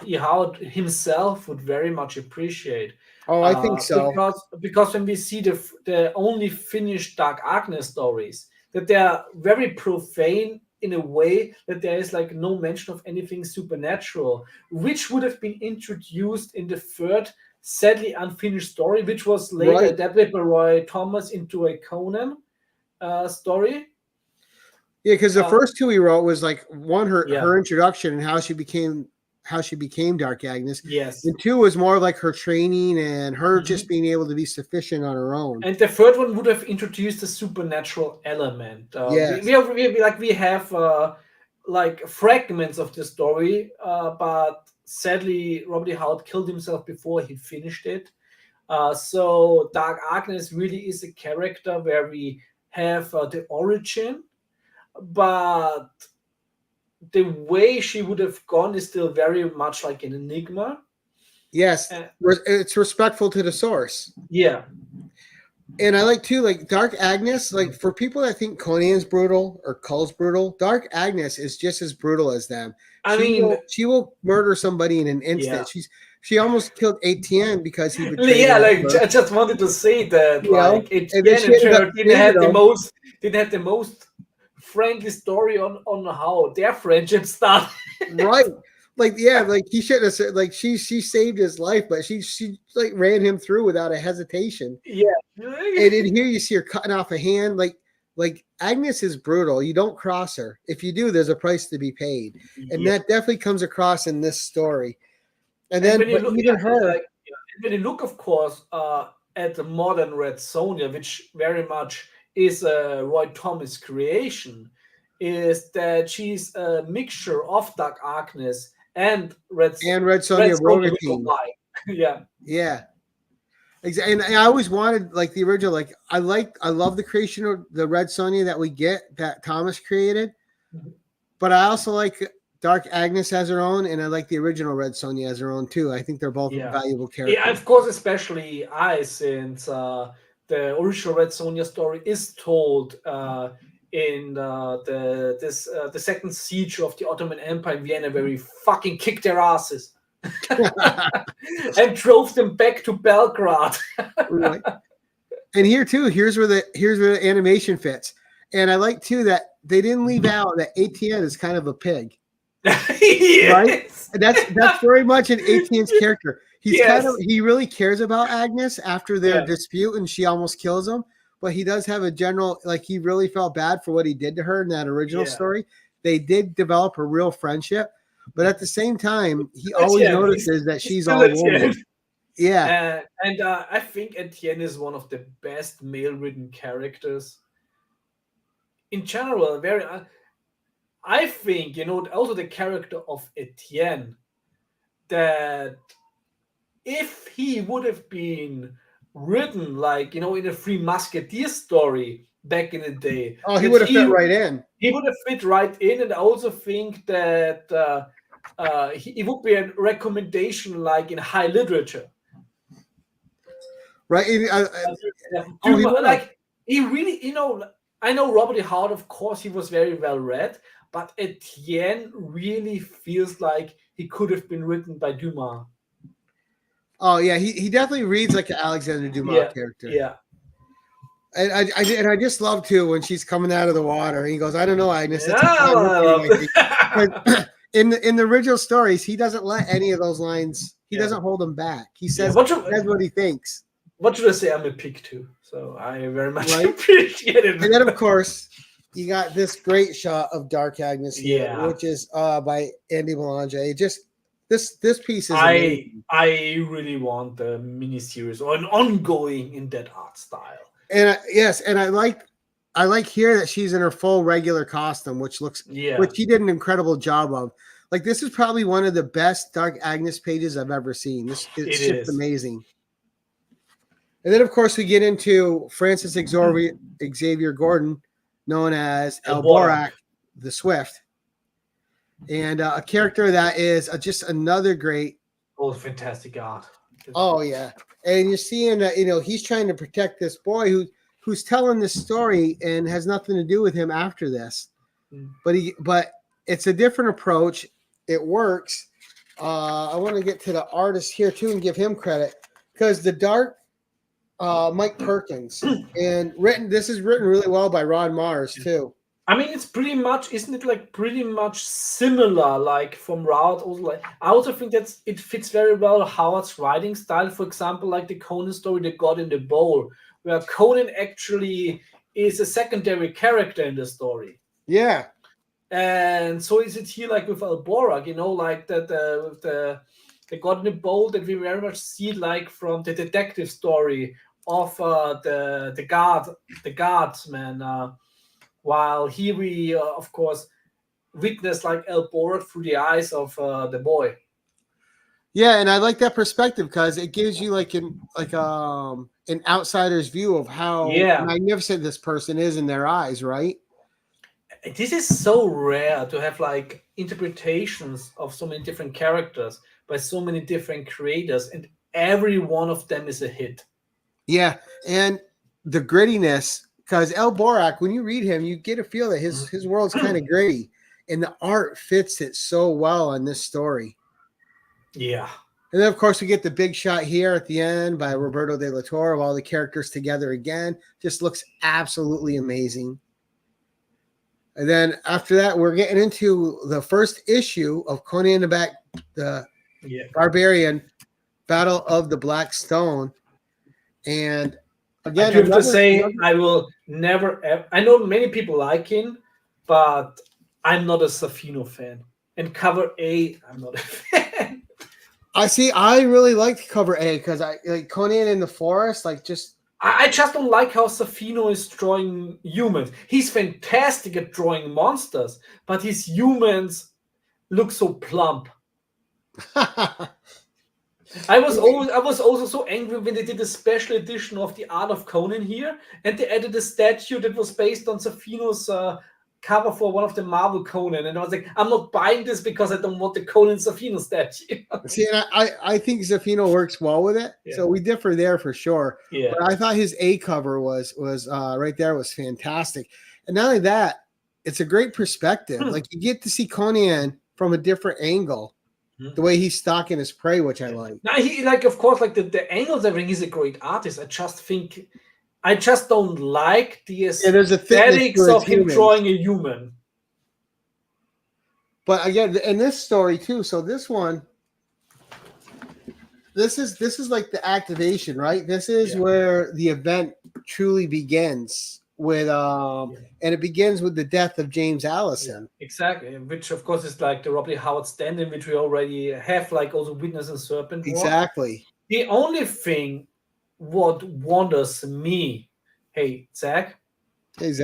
E. Howard himself would very much appreciate. Oh, I think so. Because when we see the only finished Dark Agnes stories, that they are very profane in a way that there is like no mention of anything supernatural, which would have been introduced in the third sadly unfinished story, which was later adapted by Roy Thomas into a Conan story. Yeah, because the first two he wrote was like her introduction and how she became Dark Agnes. Yes. And two was more like her training and her just being able to be sufficient on her own. And the third one would have introduced a supernatural element. We have like fragments of the story, but sadly, Robert E. Howard killed himself before he finished it. So Dark Agnes really is a character where we have the origin, but the way she would have gone is still very much like an enigma. Yes, it's respectful to the source. Yeah. And I like too, like Dark Agnes, like for people that think Conan's brutal or Cull's brutal, Dark Agnes is just as brutal as them. She will murder somebody in an instant. Yeah. She almost killed Etienne because he betrayed her. I just wanted to say that Etienne didn't have the most friendly story on how their friendship started. Right. Like he shouldn't have said, like she saved his life, but she like ran him through without a hesitation. Yeah. And in here you see her cutting off a hand. Like Agnes is brutal. You don't cross her. If you do, there's a price to be paid. And that definitely comes across in this story. And then when you look, of course, at the modern Red Sonja, which very much is a Roy Thomas creation, is that she's a mixture of Dark Agnes and Red Sonja. Yeah. Exactly. And I always wanted like the original, like I love the creation of the Red Sonja that we get that Thomas created, but I also like Dark Agnes as her own, and I like the original Red Sonja as her own too. I think they're both valuable characters. Yeah, of course, especially since the original Red Sonja story is told in the second siege of the Ottoman Empire in Vienna, where we fucking kicked their asses and drove them back to Belgrade. Right. And here too, here's where the animation fits. And I like too that they didn't leave out that Etienne is kind of a pig. Yes. Right? And that's very much an Etienne's character. He really cares about Agnes after their dispute and she almost kills him. but he does have a general, like, he really felt bad for what he did to her in that original story. They did develop a real friendship, but at the same time, he always notices that she's all woman. Yeah. And I think Etienne is one of the best male-written characters in general. I think, also the character of Etienne, that if he would have been written like, in a Three Musketeers story back in the day. Oh, he would have fit right in. He would have fit right in, and I also think that he would be a recommendation like in high literature. Right. He really, I know Robert E. Howard, of course, he was very well read, but Etienne really feels like he could have been written by Dumas. Oh yeah, he definitely reads like an Alexander Dumas character. Yeah. And I just love too when she's coming out of the water and he goes, I don't know, Agnes. In the original stories, he doesn't let any of those lines. He doesn't hold them back. He says that's what he thinks. What should I say? I'm a pig too, so I very much appreciate it. And then of course, you got this great shot of Dark Agnes here, which is by Andy Belanger. Just this piece is amazing. I really want the miniseries or an ongoing in that art style. And and I like here that she's in her full regular costume, which he did an incredible job of. Like, this is probably one of the best Dark Agnes pages I've ever seen. It's just amazing. And then of course we get into Francis Xavier Gordon, known as Elborak the Swift, and a character that is just another great. Oh, fantastic art! Oh yeah, and you're seeing that he's trying to protect this boy who's telling this story and has nothing to do with him after this, but it's a different approach. It works. I want to get to the artist here too and give him credit, because the Dark. Mike Perkins, and this is written really well by Ron Mars too. I mean, it's pretty much, isn't it like pretty much similar, like from Howard? Also, I also think that it fits very well Howard's writing style. For example, like the Conan story, The God in the Bowl, where Conan actually is a secondary character in the story. Yeah, and so is it here, like with Elborak, like that with the God in the Bowl that we very much see like from the detective story of the guardsman, while here we of course witness like Elborak through the eyes of the boy. Yeah, and I like that perspective because it gives you like an outsider's view of how magnificent this person is in their eyes, right? This is so rare to have like interpretations of so many different characters by so many different creators, and every one of them is a hit. Yeah, and the grittiness, because Elborak, when you read him, you get a feel that his world's kind of gritty, and the art fits it so well on this story. Yeah. And then, of course, we get the big shot here at the end by Roberto de la Torre of all the characters together again. Just looks absolutely amazing. And then after that, we're getting into the first issue of Conan the Barbarian Battle of the Black Stone. And again, I have to say, I will never. I know many people like him, but I'm not a Safino fan. And cover A, I'm not a fan. I really liked cover A because I like Conan in the forest, like just. I just don't like how Safino is drawing humans. He's fantastic at drawing monsters, but his humans look so plump. I was also so angry when they did a special edition of the Art of Conan here, and they added a statue that was based on Safino's cover for one of the Marvel Conan, and I was like, I'm not buying this because I don't want the Conan Safino statue. See, and I think Safino works well with it, so we differ there for sure. Yeah, but I thought his A cover was right there was fantastic, and not only that, it's a great perspective. Like you get to see Conan from a different angle. The way he's stalking his prey, which I like. Now he of course, like the angles, everything. He's a great artist. I just don't like the aesthetics of him drawing a human. But again, in this story too. So this one, this is like the activation, right? This is where the event truly begins with and it begins with the death of James Allison. Exactly, which of course is like the Robert Howard stand-in, which we already have like also witnessed in Serpent War. Exactly. The only thing what wonders me, hey Zach, is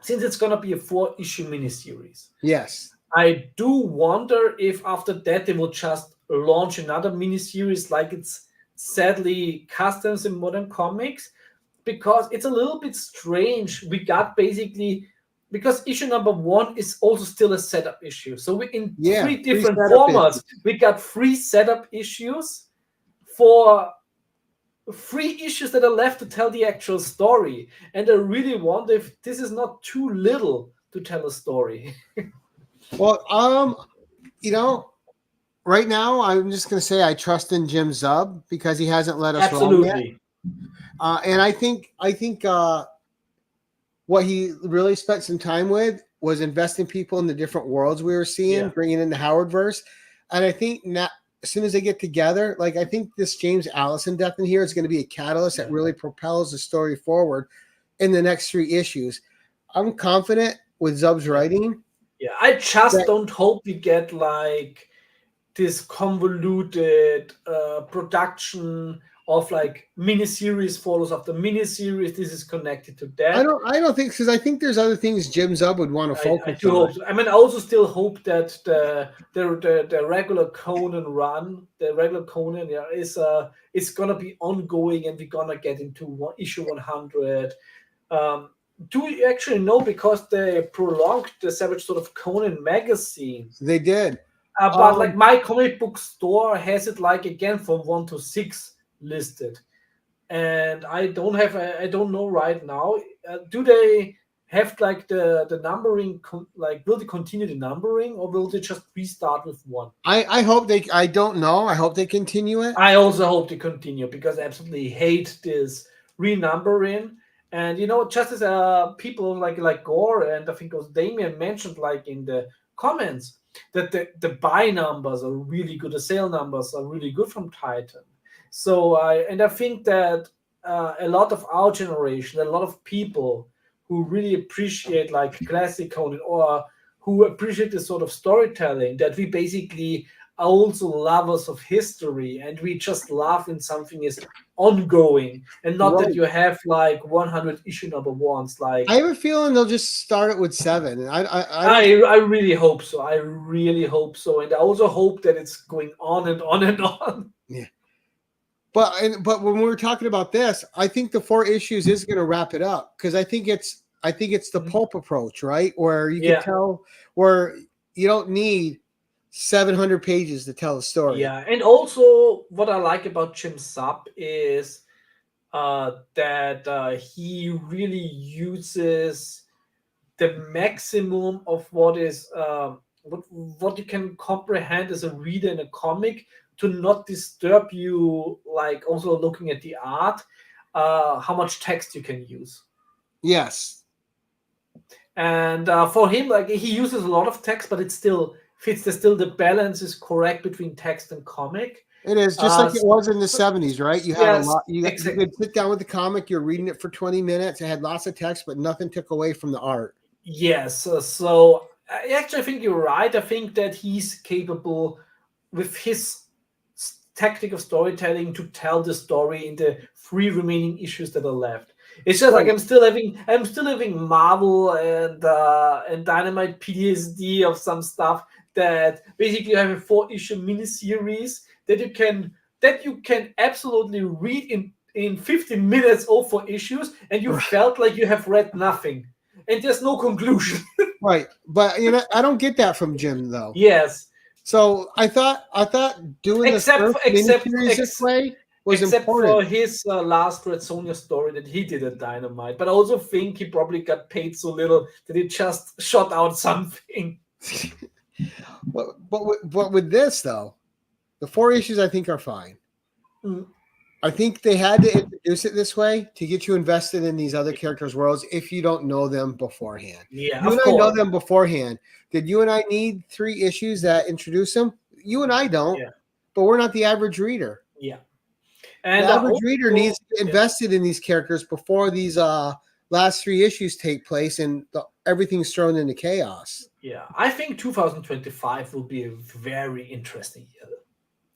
since it's gonna be a 4-issue miniseries. Yes. I do wonder if after that they will just launch another miniseries like it's sadly customs in modern comics, because it's a little bit strange. We got basically, because issue number 1 is also still a setup issue. So we in 3 different formats, we got 3 setup issues for 3 issues that are left to tell the actual story. And I really wonder if this is not too little to tell a story. Well, you know, right now I'm just going to say I trust in Jim Zub because he hasn't let us wrong yet. And I think what he really spent some time with was investing people in the different worlds we were seeing, bringing in the Howardverse. And I think now, as soon as they get together, like I think this James Allison death in here is going to be a catalyst that really propels the story forward in the next 3 issues. I'm confident with Zub's writing. Yeah, I just don't hope we get like this convoluted production of like miniseries follows after miniseries. This is connected to that. I don't think, because I think there's other things Jim Zub would want to focus on. I do hope so. I mean, I also still hope that the regular Conan run, is gonna be ongoing, and we're gonna get into issue 100. Do you actually know, because they prolonged the Savage Sword of Conan magazine? They did. But like my comic book store has it like again from 1 to 6 listed, and I don't know right now. Do they have like the numbering? Will they continue the numbering, or will they just restart with 1? I hope they. I don't know. I hope they continue it. I also hope they continue, because I absolutely hate this renumbering. And you know, just as people like Gore and I think it was Damien mentioned like in the comments that the buy numbers are really good, the sale numbers are really good from Titan. So I think that a lot of our generation, a lot of people who really appreciate like classic Conan, or who appreciate this sort of storytelling, that we basically are also lovers of history, and we just love when something is ongoing and not that you have like 100 issue number 1s. Like, I have a feeling they'll just start it with 7. And I really hope so. I really hope so, and I also hope that it's going on and on and on. Yeah. But when we were talking about this, I think the 4 issues is going to wrap it up, because I think it's the pulp approach, right? Where you can tell where you don't need 700 pages to tell a story. Yeah, and also what I like about Jim Zub is that he really uses the maximum of what is what you can comprehend as a reader in a comic, to not disturb you, like also looking at the art, how much text you can use. Yes. And for him, like he uses a lot of text, but it still fits. The balance is correct between text and comic. It is just like it was in the 70s, right? You had a lot. You could sit down with the comic. You're reading it for 20 minutes. It had lots of text, but nothing took away from the art. Yes. So actually, I think you're right. I think that he's capable with his tactic of storytelling to tell the story in the 3 remaining issues that are left. It's just like I'm still having Marvel and Dynamite PTSD of some stuff that basically you have a 4-issue miniseries that you can absolutely read in 15 minutes, all 4 issues, and you felt like you have read nothing, and there's no conclusion. Right, but you know, I don't get that from Jim though. Yes. So I thought doing this way was except important. for his last Red Sonja story that he did at Dynamite, but I also think he probably got paid so little that he just shot out something. But with this though, the 4 issues I think are fine. I think they had to introduce it this way to get you invested in these other characters' worlds if you don't know them beforehand. Yeah, you and I know them beforehand. Did you and I need 3 issues that introduce them? You and I don't. Yeah. but we're not the average reader. Yeah. And the average reader needs to get invested in these characters before these last 3 issues take place and everything's thrown into chaos. Yeah, I think 2025 will be a very interesting year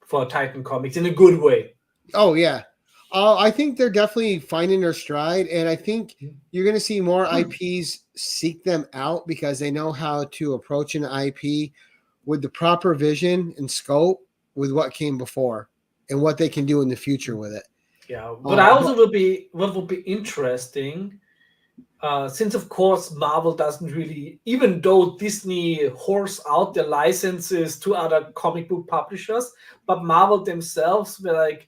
for Titan Comics in a good way. Oh, yeah. I think they're definitely finding their stride, and I think you're going to see more IPs seek them out because they know how to approach an IP with the proper vision and scope with what came before and what they can do in the future with it. Yeah, but I also what will be interesting, since of course Marvel doesn't really, even though Disney horse out their licenses to other comic book publishers, but Marvel themselves were like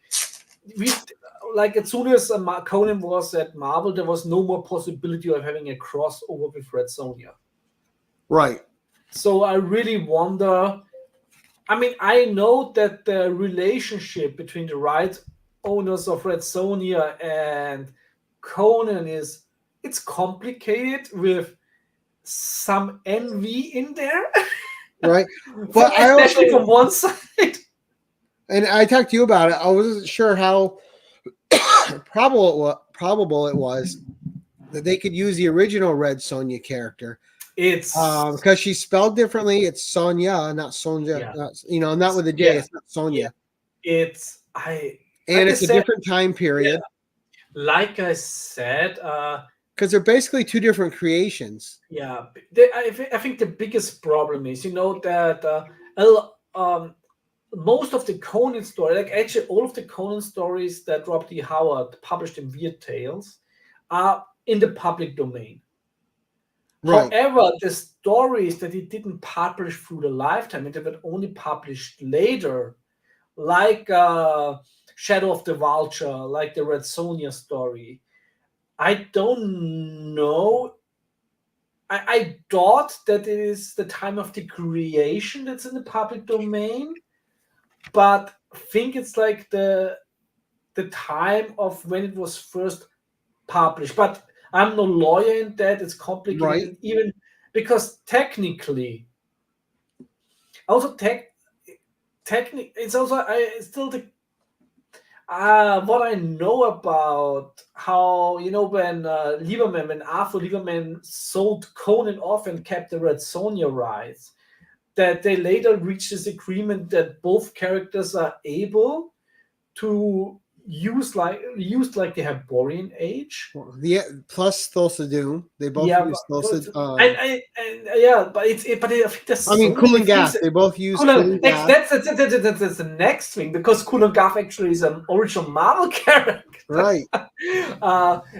as soon as Conan was at Marvel, there was no more possibility of having a crossover with Red Sonja. Right. So I really wonder. I mean, I know that the relationship between the rights owners of Red Sonja and Conan it's complicated with some envy in there. Right. But especially from one side. And I talked to you about it. I wasn't sure how probable it was that they could use the original Red Sonja character. It's because she's spelled differently. It's Sonya, not Sonja. Yeah. Not with a J. Yeah. It's not Sonya. Yeah. It's a different time period. Yeah. Like I said, because they're basically 2 different creations. Yeah, I think the biggest problem is, that most of the Conan stories, like actually all of the Conan stories that Robert E. Howard published in Weird Tales, are in the public domain. Right. However, the stories that he didn't publish through the lifetime and they were only published later, like Shadow of the Vulture, like the Red Sonja story, I don't know. I thought that it is the time of the creation that's in the public domain, but I think it's like the time of when it was first published. But I'm no lawyer in that. It's complicated, right. Even because technically, also it's also still the what I know about how, when when Arthur Lieberman sold Conan off and kept the Red Sonja rights, that they later reached this agreement that both characters are able to use like the Hyborian age. Yeah, plus Thulsa Doom. They both use Thulsa. But I think that's. Kulan Gath. They both use Kulan Gath. That's the next thing, because Kulan Gath actually is an original Marvel character. Right.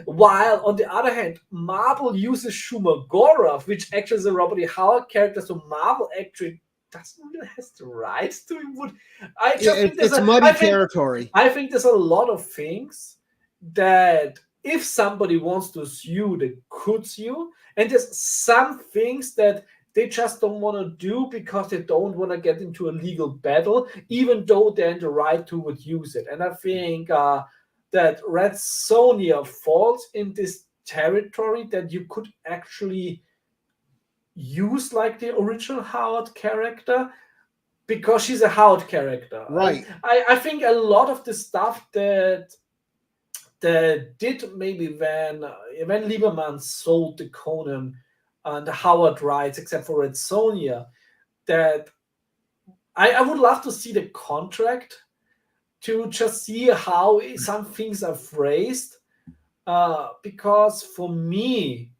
While on the other hand, Marvel uses Shumagorath, which actually is a Robert E. Howard character, so Marvel actually doesn't really has the rights to it. It's muddy territory. I think there's a lot of things that if somebody wants to sue, they could sue. And there's some things that they just don't want to do because they don't want to get into a legal battle, even though they're in the right to would use it. And I think that Red Sonja falls in this territory that you could actually use like the original Howard character, because she's a Howard character. Right. I think a lot of the stuff that did maybe when Lieberman sold the Conan and the Howard rights, except for Red Sonja, that I would love to see the contract to just see how some things are phrased, because for me,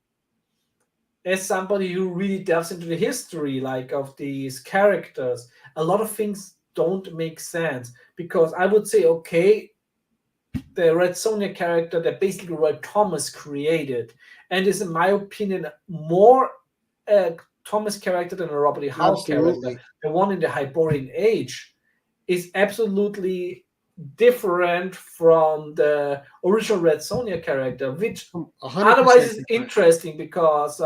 as somebody who really delves into the history like of these characters, a lot of things don't make sense, because I would say, okay, the Red Sonja character that basically Roy Thomas created, and is, in my opinion, more a Thomas character than a Robert E. Howard character, the one in the Hyborian age, is absolutely different from the original Red Sonja character, which otherwise is interesting because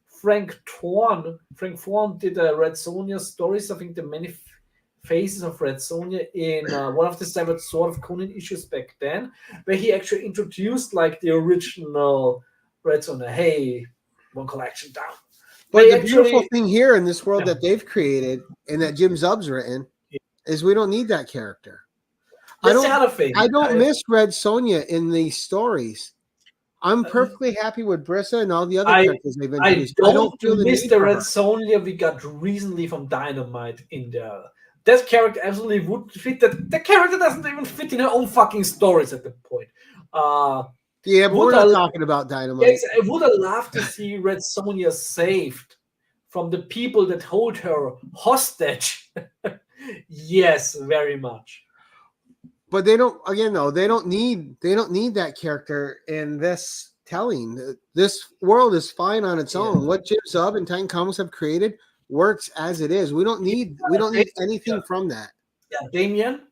Frank Thorne did a Red Sonja stories, I think the many Faces of Red Sonja, in one of the Severed Sword of Conan issues back then, where he actually introduced like the original Red Sonja. Hey, one collection down. But the beautiful thing here in this world that they've created and that Jim Zub's written is we don't need that character. That's the other thing. I don't miss Red Sonja in these stories. I'm perfectly happy with Brissa and all the other characters they've introduced. I don't feel the need for Red Sonja we got recently from Dynamite in there. That character absolutely would fit. The character doesn't even fit in her own fucking stories at the point. Yeah, but we're not talking about Dynamite. Yes, I would have loved to see Red Sonja saved from the people that hold her hostage. Yes, very much. But they don't. Again, though, they don't need that character in this telling. This world is fine on its own. What Jim Zub and Titan Comics have created works as it is. We don't need anything from that. Yeah, Damien,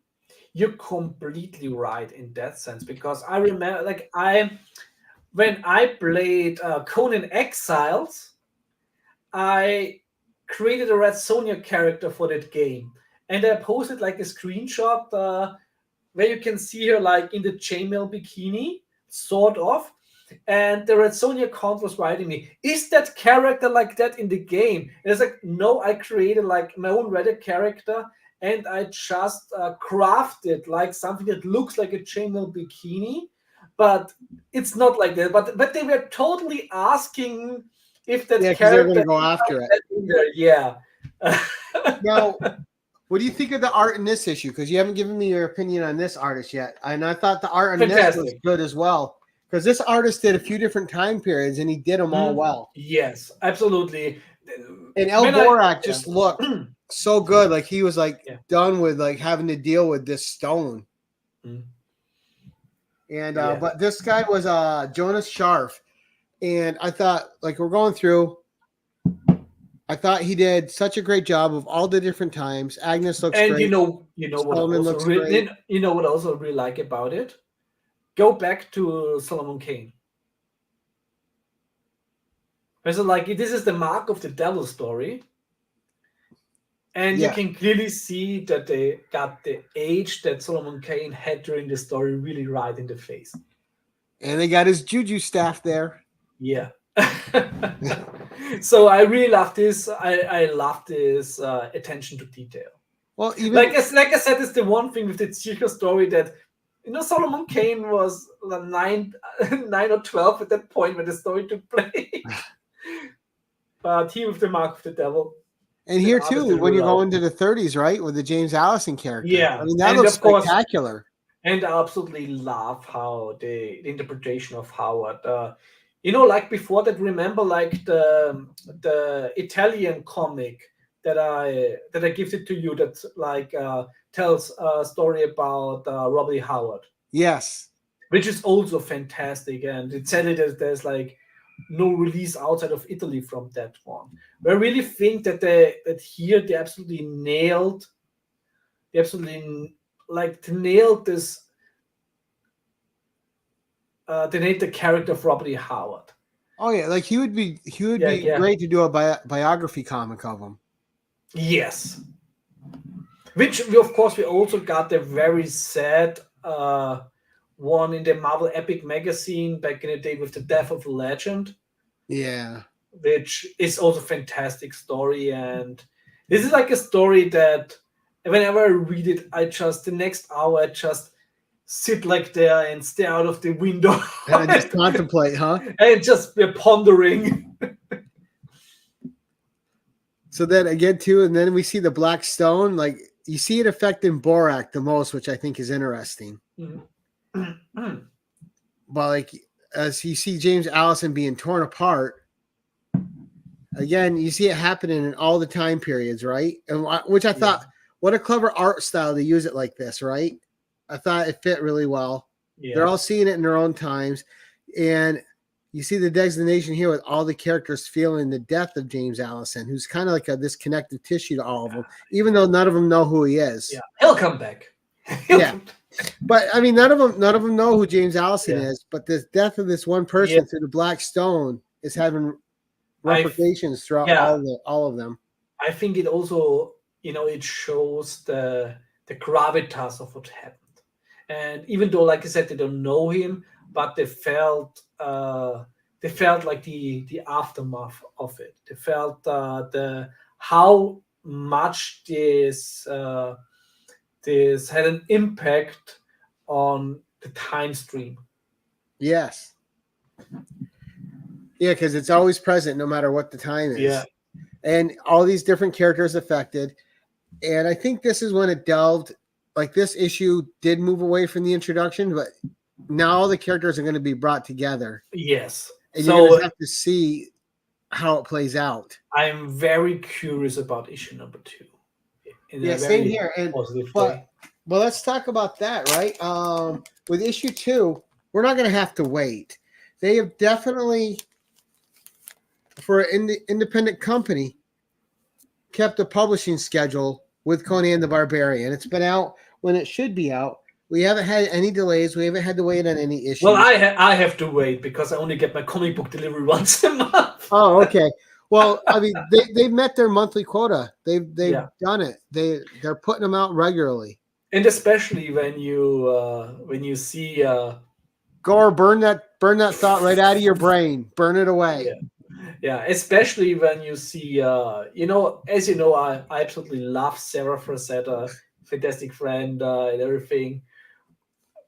you're completely right in that sense, because I remember, when I played Conan Exiles, I created a Red Sonja character for that game, and I posted like a screenshot where you can see her like in the chainmail bikini, sort of, and the Red Sonja account was writing me, "Is that character like that in the game?" And it's like, no, I created like my own Reddit character, and I just crafted like something that looks like a chainmail bikini, but it's not like that. But they were totally asking if that character they're going to go after it. Yeah. Now, what do you think of the art in this issue? Because you haven't given me your opinion on this artist yet, and I thought the art on this was good as well. Because this artist did a few different time periods, and he did them all well. Yes, absolutely. And Borak just looked so good, like he was done with like having to deal with this stone. And but this guy was Jonas Scharf, and I thought, like, we're going through, I thought he did such a great job of all the different times. Agnes looks great. And you know what I also really like about it? Go back to Solomon Kane. So like, this is the Mark of the Devil story. And you can clearly see that they got the age that Solomon Kane had during the story really right in the face. And they got his juju staff there. Yeah. So I really love this. I love this attention to detail. Well, even like I said, it's the one thing with the Zirka story that, Solomon Kane was 9 or 12 at that point when the story took place. But he with the Mark of the Devil. And here too, when you go into the 30s, right, with the James Allison character. Yeah, I mean, that looks spectacular. And I absolutely love how the interpretation of Howard. Like before that, remember like the Italian comic that I gifted to you that like tells a story about Robert Howard. Yes. Which is also fantastic, and it said it as there's like no release outside of Italy from that one. But I really think that they absolutely nailed. They absolutely nailed this. They nailed the character of Robert E. Howard. Oh yeah, like he would be great to do a biography comic of him. Yes. Which we also got the very sad one in the Marvel Epic magazine back in the day with the death of a legend. Yeah. Which is also a fantastic story. And this is like a story that whenever I read it, the next hour, I just sit like there and stare out of the window. And just contemplate, huh? And just be pondering. So then again, too, and then we see the Black Stone. Like, you see it affecting Borak the most, which I think is interesting. Mm-hmm. But like, as you see James Allison being torn apart, again, you see it happening in all the time periods, right? And which I thought, what a clever art style to use it like this, right? I thought it fit really well. Yeah. They're all seeing it in their own times, and you see the designation here with all the characters feeling the death of James Allison, who's kind of like this connective tissue to all of them, even though none of them know who he is. Yeah, he'll come back. But I mean, none of them know who James Allison is. But the death of this one person through the Black Stone is having repercussions throughout all of them. I think it also, it shows the gravitas of what happened. And even though, like I said, they don't know him, but they felt like the aftermath of it. They felt how much this this had an impact on the time stream. Yes. Yeah, because it's always present no matter what the time is. Yeah. And all these different characters affected. And I think this is when it delved, like this issue did move away from the introduction, but now all the characters are going to be brought together. Yes. And you're going to have to see how it plays out. I'm very curious about issue number 2. Yeah, same here. And well, let's talk about that, right? With issue 2, we're not going to have to wait. They have definitely, for an independent company, kept a publishing schedule with Conan the Barbarian. It's been out when it should be out. We haven't had any delays. We haven't had to wait on any issues. Well, I have to wait because I only get my comic book delivery once a month. Oh, okay. Well, I mean, they've met their monthly quota. They've done it. They're putting them out regularly. And especially when you see Gore, burn that thought right out of your brain. Burn it away. Yeah, especially when you see as you know, I absolutely love Sarah Frazetta, fantastic friend, and everything.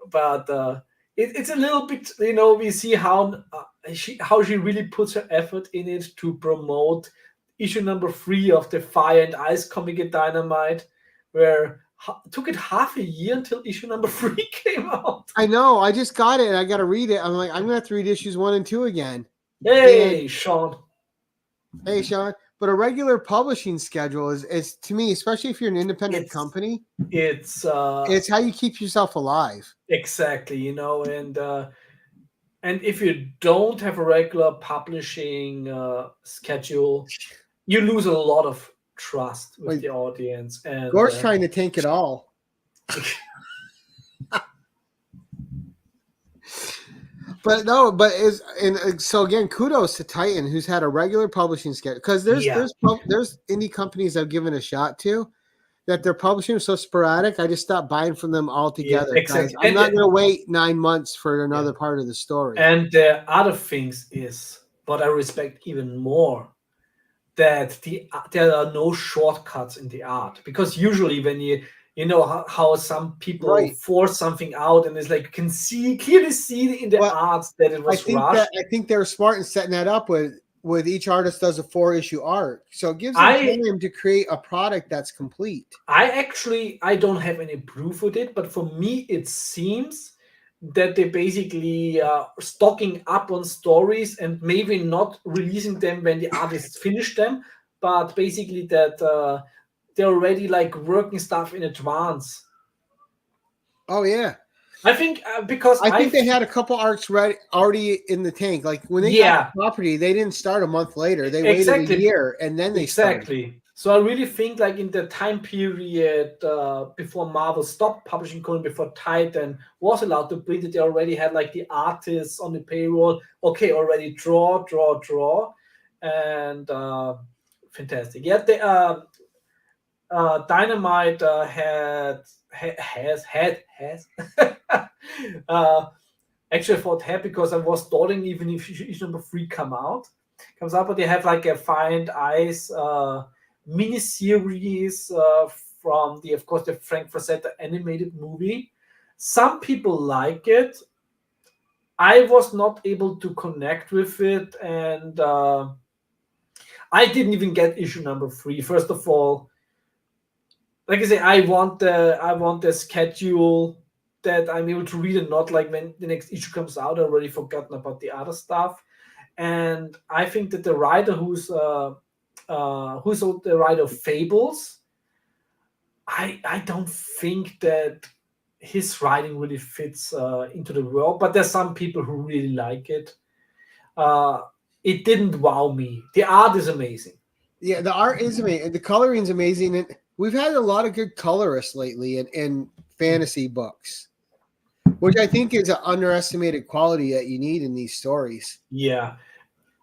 But it's a little bit, we see how she really puts her effort in it to promote issue number 3 of the Fire and Ice comic at Dynamite, where it took it half a year until issue number 3 came out. I know. I just got it and I got to read it. I'm like, I'm going to have to read issues 1 and 2 again. Hey, Sean. Hey, Sean. But a regular publishing schedule is to me, especially if you're an independent company, it's how you keep yourself alive. Exactly, and if you don't have a regular publishing schedule, you lose a lot of trust with the audience. And Gore's trying to tank it all. So again, kudos to Titan, who's had a regular publishing schedule, because there's indie companies I've given a shot to that their publishing is so sporadic. I just stopped buying from them altogether. Yeah, exactly. I'm not going to wait 9 months for another part of the story. And the other things is what I respect even more, that there are no shortcuts in the art, because usually when you how some people force something out, and it's like you can clearly see in the arts that it was rushed. I think they were smart in setting that up with each artist does a 4-issue arc, so it gives them time to create a product that's complete. I don't have any proof with it, but for me it seems that they basically stocking up on stories and maybe not releasing them when the artists finish them, but basically that they're already like working stuff in advance. Oh yeah, I think because I think they had a couple arcs already in the tank. Like when they got the property, they didn't start a month later. They waited a year and then they started. So I really think like in the time period before Marvel stopped publishing Conan, before Titan was allowed to print it, they already had like the artists on the payroll. Okay, already draw, and fantastic. Yeah, Dynamite has actually I thought had, because I was stalling even if issue number 3 comes out, but they have like a Fire and Ice miniseries from the Frank Frazetta animated movie. Some people like it. I was not able to connect with it, and I didn't even get issue number 3. First of all, like I say, I want the schedule that I'm able to read, and not like when the next issue comes out, I've already forgotten about the other stuff. And I think that the writer who's the writer of Fables, I don't think that his writing really fits into the world, but there's some people who really like it. It didn't wow me. The art is amazing. Yeah, the art is amazing. The coloring is amazing. And we've had a lot of good colorists lately in fantasy books, which I think is an underestimated quality that you need in these stories. Yeah.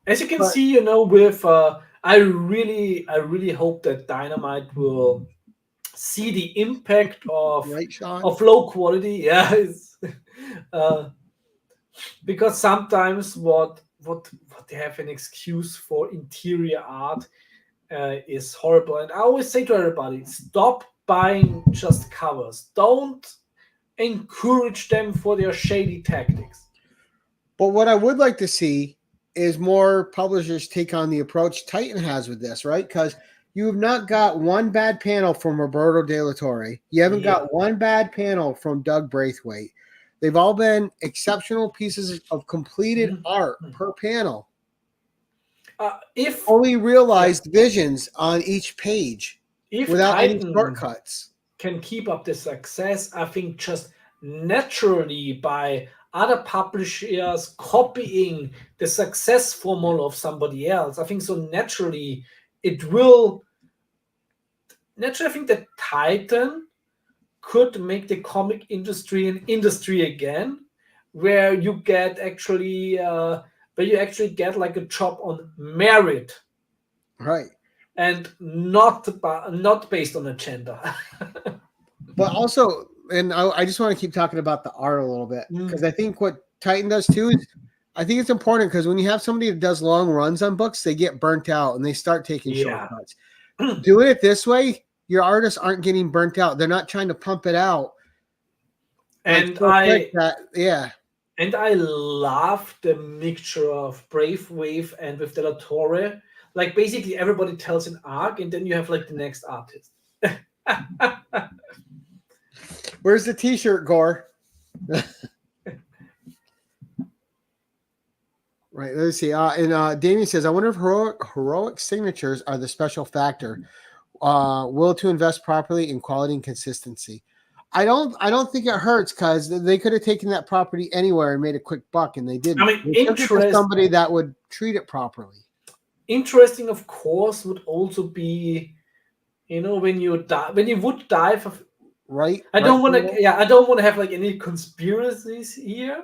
As you can see, with I really hope that Dynamite will see the impact of low quality. Yeah, because sometimes what they have an excuse for interior art is horrible. And I always say to everybody, stop buying just covers. Don't encourage them for their shady tactics. But what I would like to see is more publishers take on the approach Titan has with this, right? Because you have not got one bad panel from Roberto De La Torre. You haven't got one bad panel from Doug Braithwaite. They've all been exceptional pieces of completed art per panel. If only realized visions on each page without Titan any shortcuts can keep up the success, I think just naturally by other publishers copying the success formula of somebody else. I think so naturally it will. Naturally, I think that Titan could make the comic industry an industry again, where you get actually get like a job on merit, right? And not based on agenda. But also, and I just want to keep talking about the art a little bit, because I think what Titan does too is, I think it's important, because when you have somebody that does long runs on books, they get burnt out and they start taking shortcuts. Doing it this way, your artists aren't getting burnt out. They're not trying to pump it out. And I love the mixture of Brave Wave and with De La Torre. Like basically everybody tells an arc, and then you have like the next artist. Where's the t-shirt, Gore? Right, let's see. And Damien says, I wonder if heroic signatures are the special factor. Will to invest properly in quality and consistency. I don't think it hurts, because they could have taken that property anywhere and made a quick buck, and they didn't. I mean, somebody that would treat it properly. Interesting, of course, would also be, when you would dive. Right. I don't want to have like any conspiracies here,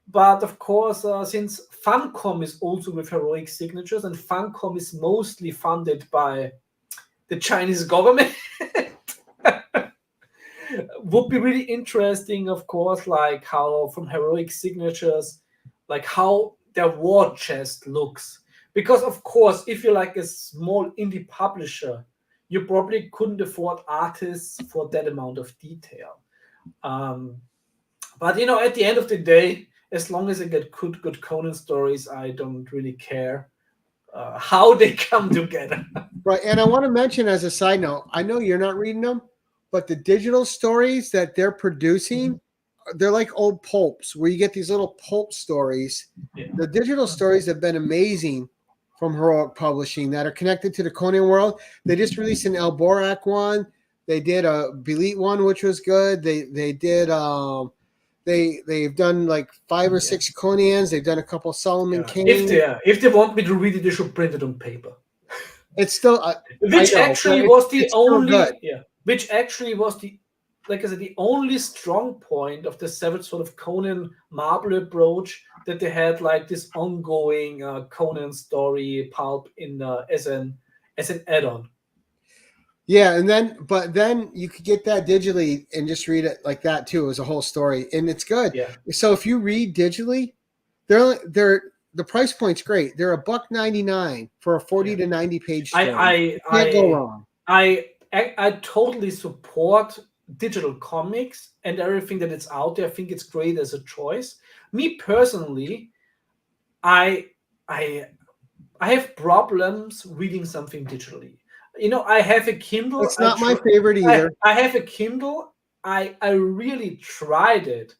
but of course, since Funcom is also with heroic signatures, and Funcom is mostly funded by the Chinese government, would be really interesting, of course, like how from heroic signatures, like how their war chest looks. Because of course, if you're like a small indie publisher, you probably couldn't afford artists for that amount of detail. But at the end of the day, as long as I get good Conan stories, I don't really care how they come together. Right. And I want to mention, as a side note, I know you're not reading them, but the digital stories that they're producing, they're like old pulps, where you get these little pulp stories. Yeah. The digital stories have been amazing from Heroic Publishing that are connected to the Conan world. They just released an Elborak one. They did a Belit one, which was good. They did they've done like 5 or 6 Conans. They've done a couple Solomon King. If they want me to read it, they should print it on paper. It's still which actually was the only strong point of the seventh sort of Conan Marble approach, that they had like this ongoing Conan story pulp in as an add-on. Yeah, but then you could get that digitally and just read it like that too, as a whole story, and it's good. Yeah. So if you read digitally, they're the price point's great. They're $1.99 for a 40 to 90 page story. You can't go wrong. I totally support digital comics and everything that it's out there. I think it's great as a choice. Me personally, I have problems reading something digitally. I have a Kindle. It's not my favorite either. I have a Kindle. I really tried it,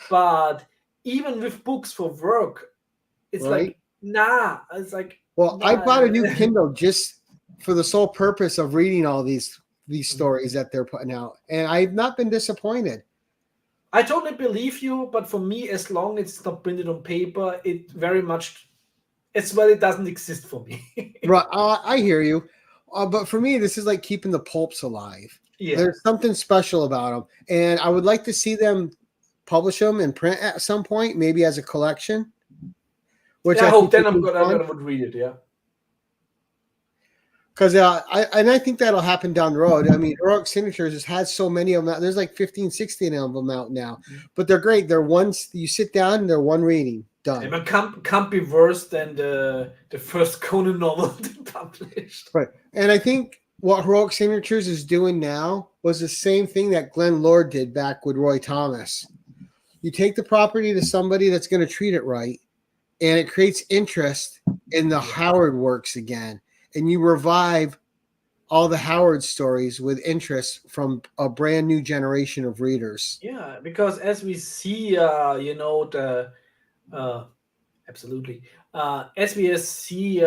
but even with books for work, it's like, nah. It's like, well, I bought a new Kindle just for the sole purpose of reading all these stories that they're putting out, and I've not been disappointed. I totally believe you, but for me, as long as it's not printed on paper, it doesn't exist for me. Right, I hear you, but for me, this is like keeping the pulps alive. Yeah. There's something special about them, and I would like to see them publish them in print at some point, maybe as a collection. Which I hope then I would read it, yeah. Because I think that'll happen down the road. I mean, Heroic Signatures has had so many of them out. There's like 15, 16 of them out now. But they're great. They're ones you sit down and they're one reading. Done. It can't be worse than the first Conan novel they published. Right. And I think what Heroic Signatures is doing now was the same thing that Glenn Lord did back with Roy Thomas. You take the property to somebody that's going to treat it right, and it creates interest in the Howard works again, and you revive all the Howard stories with interest from a brand new generation of readers. Yeah, because as we see, the absolutely. As we see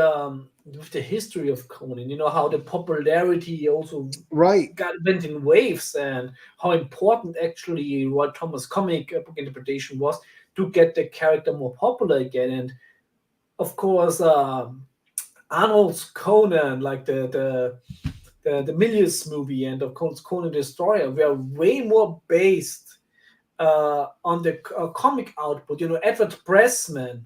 with the history of Conan, how the popularity also Right. went in waves, and how important actually Roy Thomas comic book interpretation was to get the character more popular again. And of course, Arnold's Conan, like the Milius movie, and of course Conan the Destroyer, were way more based on the comic output. Edward Pressman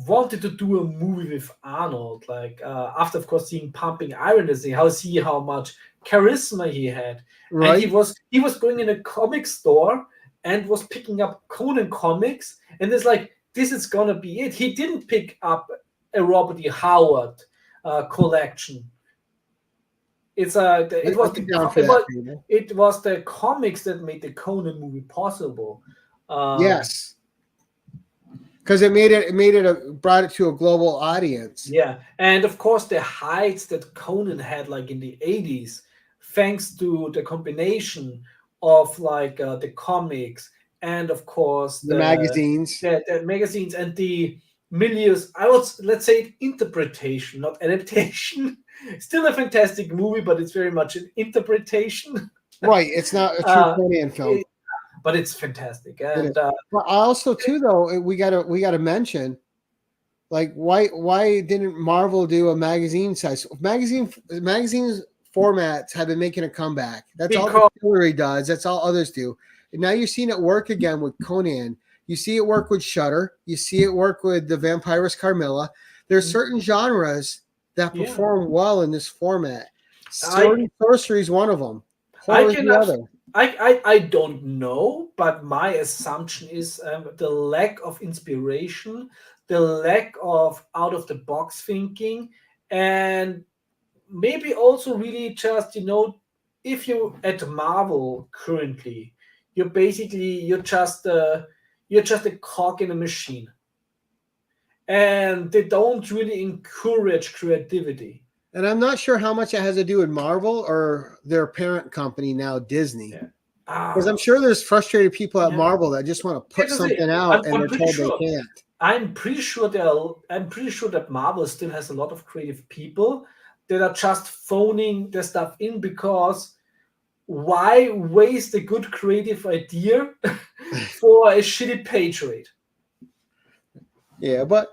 wanted to do a movie with Arnold, like after of course seeing Pumping Iron, and see how much charisma he had, Right. and he was going in a comic store and was picking up Conan comics, and it's like, this is gonna be it. He didn't pick up a Robert E. Howard collection. It was the comics that made the Conan movie possible. Yes, because it brought it to a global audience. Yeah, and of course the heights that Conan had, like in the 80s, thanks to the combination of like the comics and of course the magazines, the magazines and the Milius. Let's say interpretation, not adaptation. Still a fantastic movie, but it's very much an interpretation. Right, it's not a true Conan film. But it's fantastic. And but also too, though, we gotta mention, like, why didn't Marvel do a magazine size? Magazines formats have been making a comeback. That's all Hillary does. That's all others do. And now you're seeing it work again with Conan. You see it work with Shudder. You see it work with the Vampirist Carmilla. There's certain genres that perform well in this format. Sword and Sorcery is one of them. Horror is the other. I don't know, but my assumption is the lack of inspiration, the lack of out-of-the-box thinking, and maybe also really just, if you at Marvel currently, you're just a cog in a machine. And they don't really encourage creativity. And I'm not sure how much it has to do with Marvel or their parent company now, Disney. Because I'm sure there's frustrated people at Marvel that just want to put something out and they're told they can't. I'm pretty sure that Marvel still has a lot of creative people that are just phoning their stuff in, because why waste a good creative idea for a shitty page rate? Yeah, but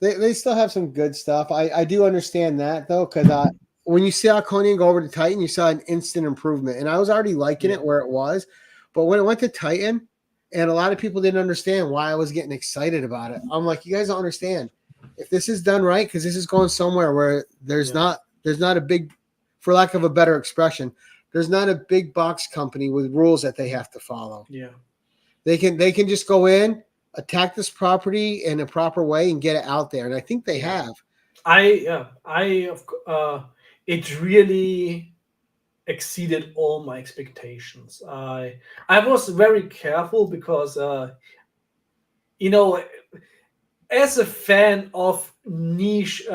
they still have some good stuff. I do understand that, though, because when you saw Conan go over to Titan, you saw an instant improvement. And I was already liking it where it was. But when it went to Titan, and a lot of people didn't understand why I was getting excited about it. I'm like, you guys don't understand. If this is done right, because this is going somewhere where there's not a big, for lack of a better expression, there's not a big box company with rules that they have to follow. Yeah. They can just go in, attack this property in a proper way and get it out there. And I think they have. It really exceeded all my expectations. I was very careful because, as a fan of niche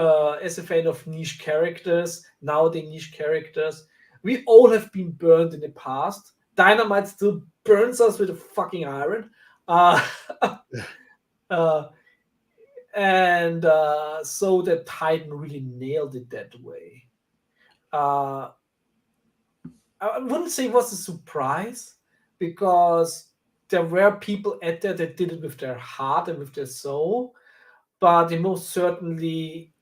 characters, nowadays niche characters, we all have been burned in the past. Dynamite still burns us with a fucking iron. So the Titan really nailed it that way. I wouldn't say it was a surprise, because there were people out there that did it with their heart and with their soul, but it most certainly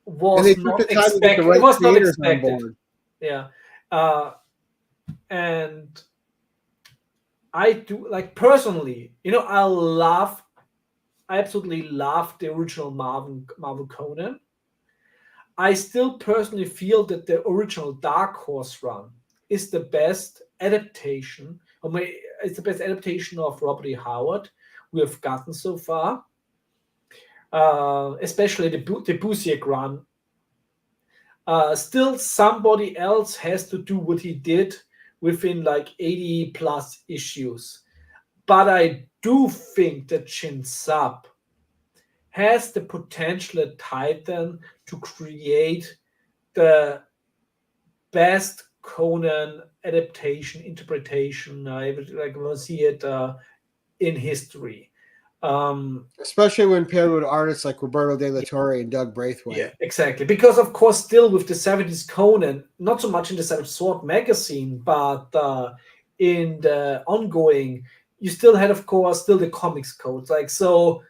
was not expected. It was not expected. Yeah. And I do, like, personally, I absolutely love the original Marvel Conan. I still personally feel that the original Dark Horse run is the best adaptation, it's the best adaptation of Robert E. Howard we have gotten so far. Especially the Busiek run Still, somebody else has to do what he did within like 80 plus issues. But I do think that Zub has the potential at Titan to create the best Conan adaptation, interpretation. I would like to see it in history. Especially when paired with artists like Roberto De La Torre and Doug Braithwaite. Yeah, exactly. Because of course, still with the 70s Conan, not so much in the Savage Sword magazine, but in the ongoing, you still had, of course, still the comics codes. Like so,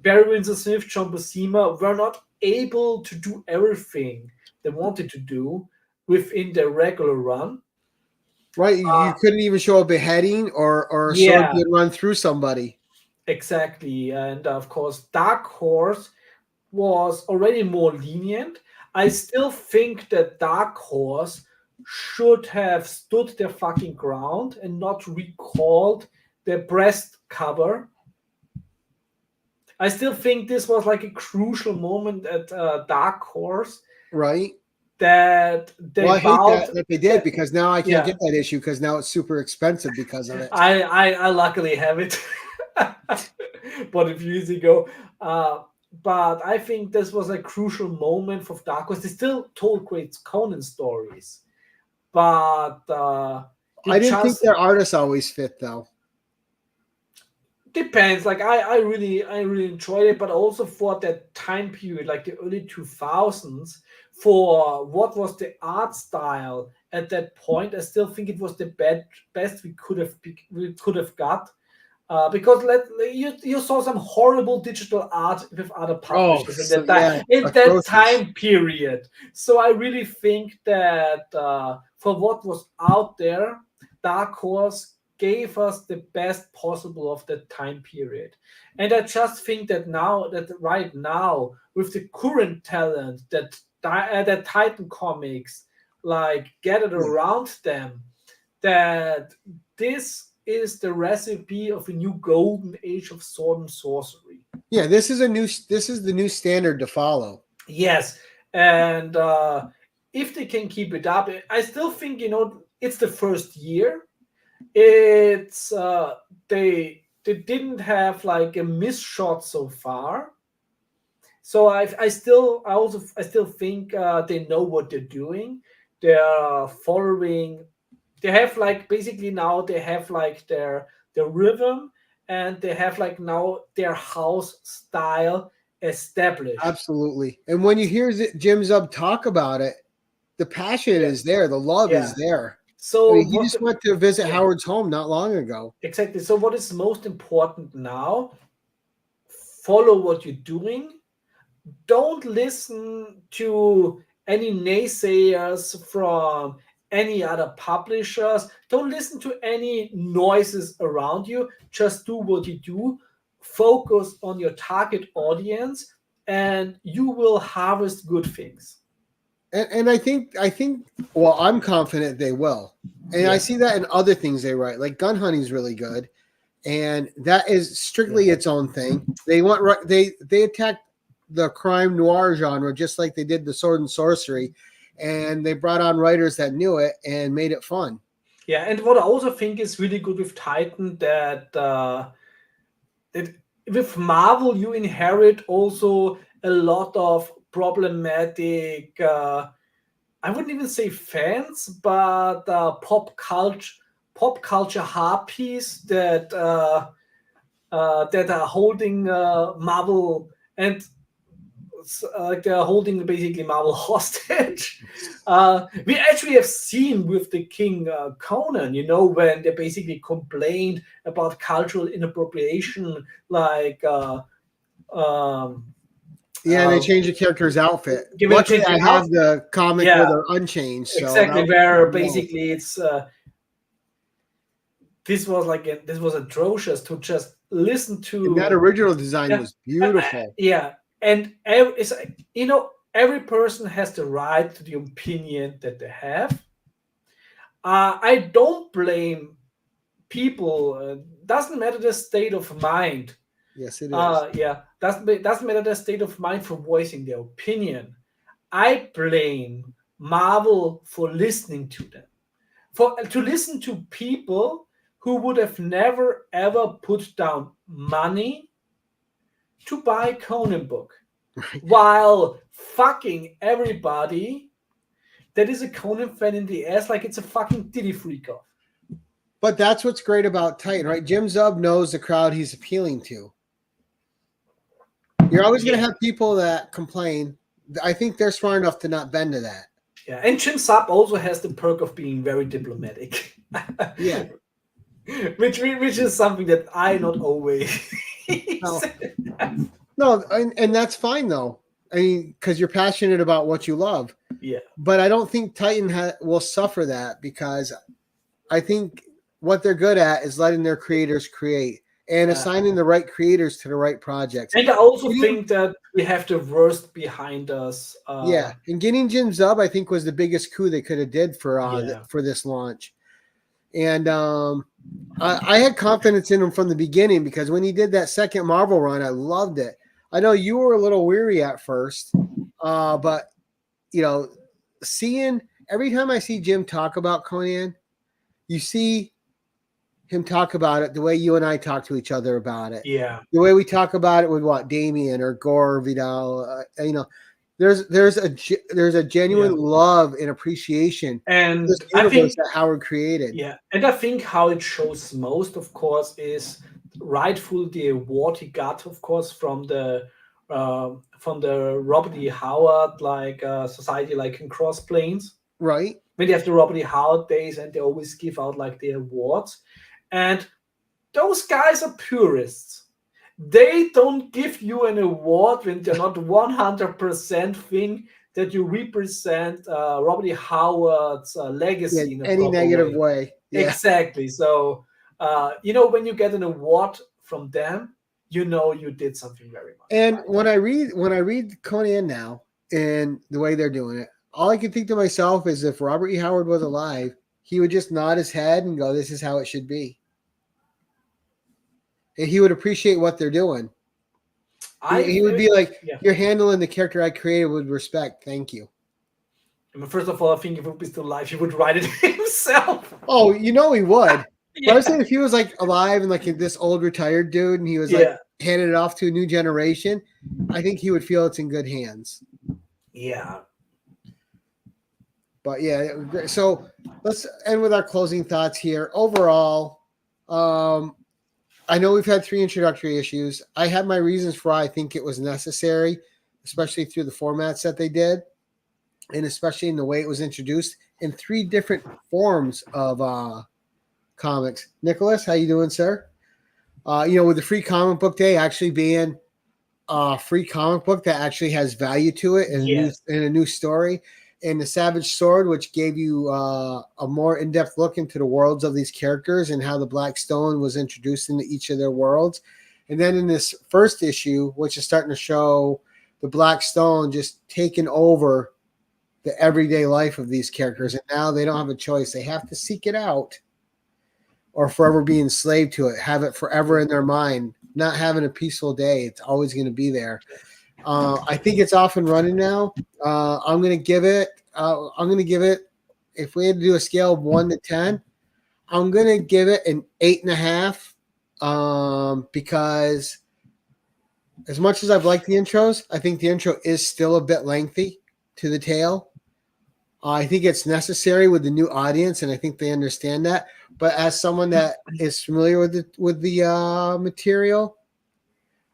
Barry Windsor Smith, John Buscema were not able to do everything they wanted to do within their regular run. Right, you couldn't even show a beheading or a sword being run through somebody. Exactly, and of course, Dark Horse was already more lenient. I still think that Dark Horse should have stood their fucking ground and not recalled their breast cover. I still think this was like a crucial moment at Dark Horse. Right. That they I hate that they did, because now I can't get that issue because now it's super expensive because of it. I luckily have it. Bought a few years ago. But I think this was a crucial moment for Dark Horse. They still told great Conan stories. But I didn't think their artists always fit though. Depends. Like I really enjoyed it, but also for that time period, like the early 2000s, for what was the art style at that point, I still think it was the best we could have got. Because you saw some horrible digital art with other publishers in that time period. So I really think that for what was out there, Dark Horse gave us the best possible of that time period. And I just think that right now, with the current talent that Titan Comics like gathered around them, that this is the recipe of a new golden age of sword and sorcery. Yeah, this is the new standard to follow. Yes, and if they can keep it up, I still think it's the first year. It's they didn't have like a miss shot so far. So I still think they know what they're doing. They are following. They have like basically now they have like their rhythm, and they have like now their house style established. Absolutely. And when you hear Jim Zub talk about it, the passion is there, the love is there. So he just went to visit Howard's home not long ago. Exactly. So what is most important now? Follow what you're doing. Don't listen to any naysayers from any other publishers. Don't listen to any noises around you. Just do what you do. Focus on your target audience, and you will harvest good things. And I think, well, I'm confident they will. And I see that in other things they write. Like Gun Hunting's really good, and that is strictly its own thing. They attacked the crime noir genre just like they did the sword and sorcery, and they brought on writers that knew it and made it fun. Yeah, and what I also think is really good with Titan, that with Marvel you inherit also a lot of problematic, I wouldn't even say fans, but pop culture harpies that are holding Marvel, and they're holding basically Marvel hostage. We actually have seen with the King Conan, when they basically complained about cultural inappropriation, like they changed the character's outfit. Luckily, I have the comic where they're unchanged. So exactly, where basically it's this was atrocious to just listen to. And that original design was beautiful. And it's every person has the right to the opinion that they have. I don't blame people. Doesn't matter the state of mind. Yes, it is. Doesn't matter the state of mind for voicing their opinion. I blame Marvel for listening to them, to listen to people who would have never ever put down money to buy a Conan book, while fucking everybody that is a Conan fan in the ass like it's a fucking titty freak off. But that's what's great about Titan, right? Jim Zub knows the crowd he's appealing to. You're always going to have people that complain. I think they're smart enough to not bend to that. Yeah, and Jim Zub also has the perk of being very diplomatic. Yeah. which is something that I not always. No, and that's fine though. I mean, because you're passionate about what you love. Yeah. But I don't think Titan will suffer that, because I think what they're good at is letting their creators create and assigning the right creators to the right projects. And I also think that we have the worst behind us. And getting Jim Zub, I think, was the biggest coup they could have did for this launch. And I had confidence in him from the beginning, because when he did that second Marvel run, I loved it. I know you were a little weary at first, but seeing every time I see Jim talk about Conan, you see him talk about it the way you and I talk to each other about it. Yeah. The way we talk about it with Damien or Gore Vidal, there's a genuine love and appreciation, and this universe that Howard created. Yeah, and I think how it shows most, of course, is rightful the award he got, of course, from the Robert E. Howard society, like in Cross Plains. Right. When they have the Robert E. Howard days, and they always give out like the awards, and those guys are purists. They don't give you an award when they're not 100% think that you represent Robert E. Howard's legacy in any negative way. Yeah. Exactly. So, when you get an award from them, you did something very much. And when I read Conan now and the way they're doing it, all I can think to myself is, if Robert E. Howard was alive, he would just nod his head and go, "This is how it should be." And he would appreciate what they're doing. He would be like, "You're handling the character I created with respect. Thank you." I mean, first of all, I think if he would be still alive, he would write it himself. Oh, he would. But I was saying, if he was like alive and like this old retired dude, and he was like handing it off to a new generation, I think he would feel it's in good hands. Yeah. But so let's end with our closing thoughts here. Overall, I know we've had 3 introductory issues. I had my reasons for why I think it was necessary, especially through the formats that they did, and especially in the way it was introduced in 3 different forms of comics. Nicholas, how you doing, sir? With the free comic book day actually being a free comic book that actually has value to it and a new story. And the Savage Sword, which gave you a more in-depth look into the worlds of these characters and how the Black Stone was introduced into each of their worlds. And then in this first issue, which is starting to show the Black Stone just taking over the everyday life of these characters. And now they don't have a choice. They have to seek it out or forever be enslaved to it, have it forever in their mind, not having a peaceful day. It's always going to be there. I think it's off and running now. I'm going to give it, if we had to do a scale of 1 to 10, I'm going to give it an 8.5. Because as much as I've liked the intros, I think the intro is still a bit lengthy to the tale. I think it's necessary with the new audience, and I think they understand that. But as someone that is familiar with the material,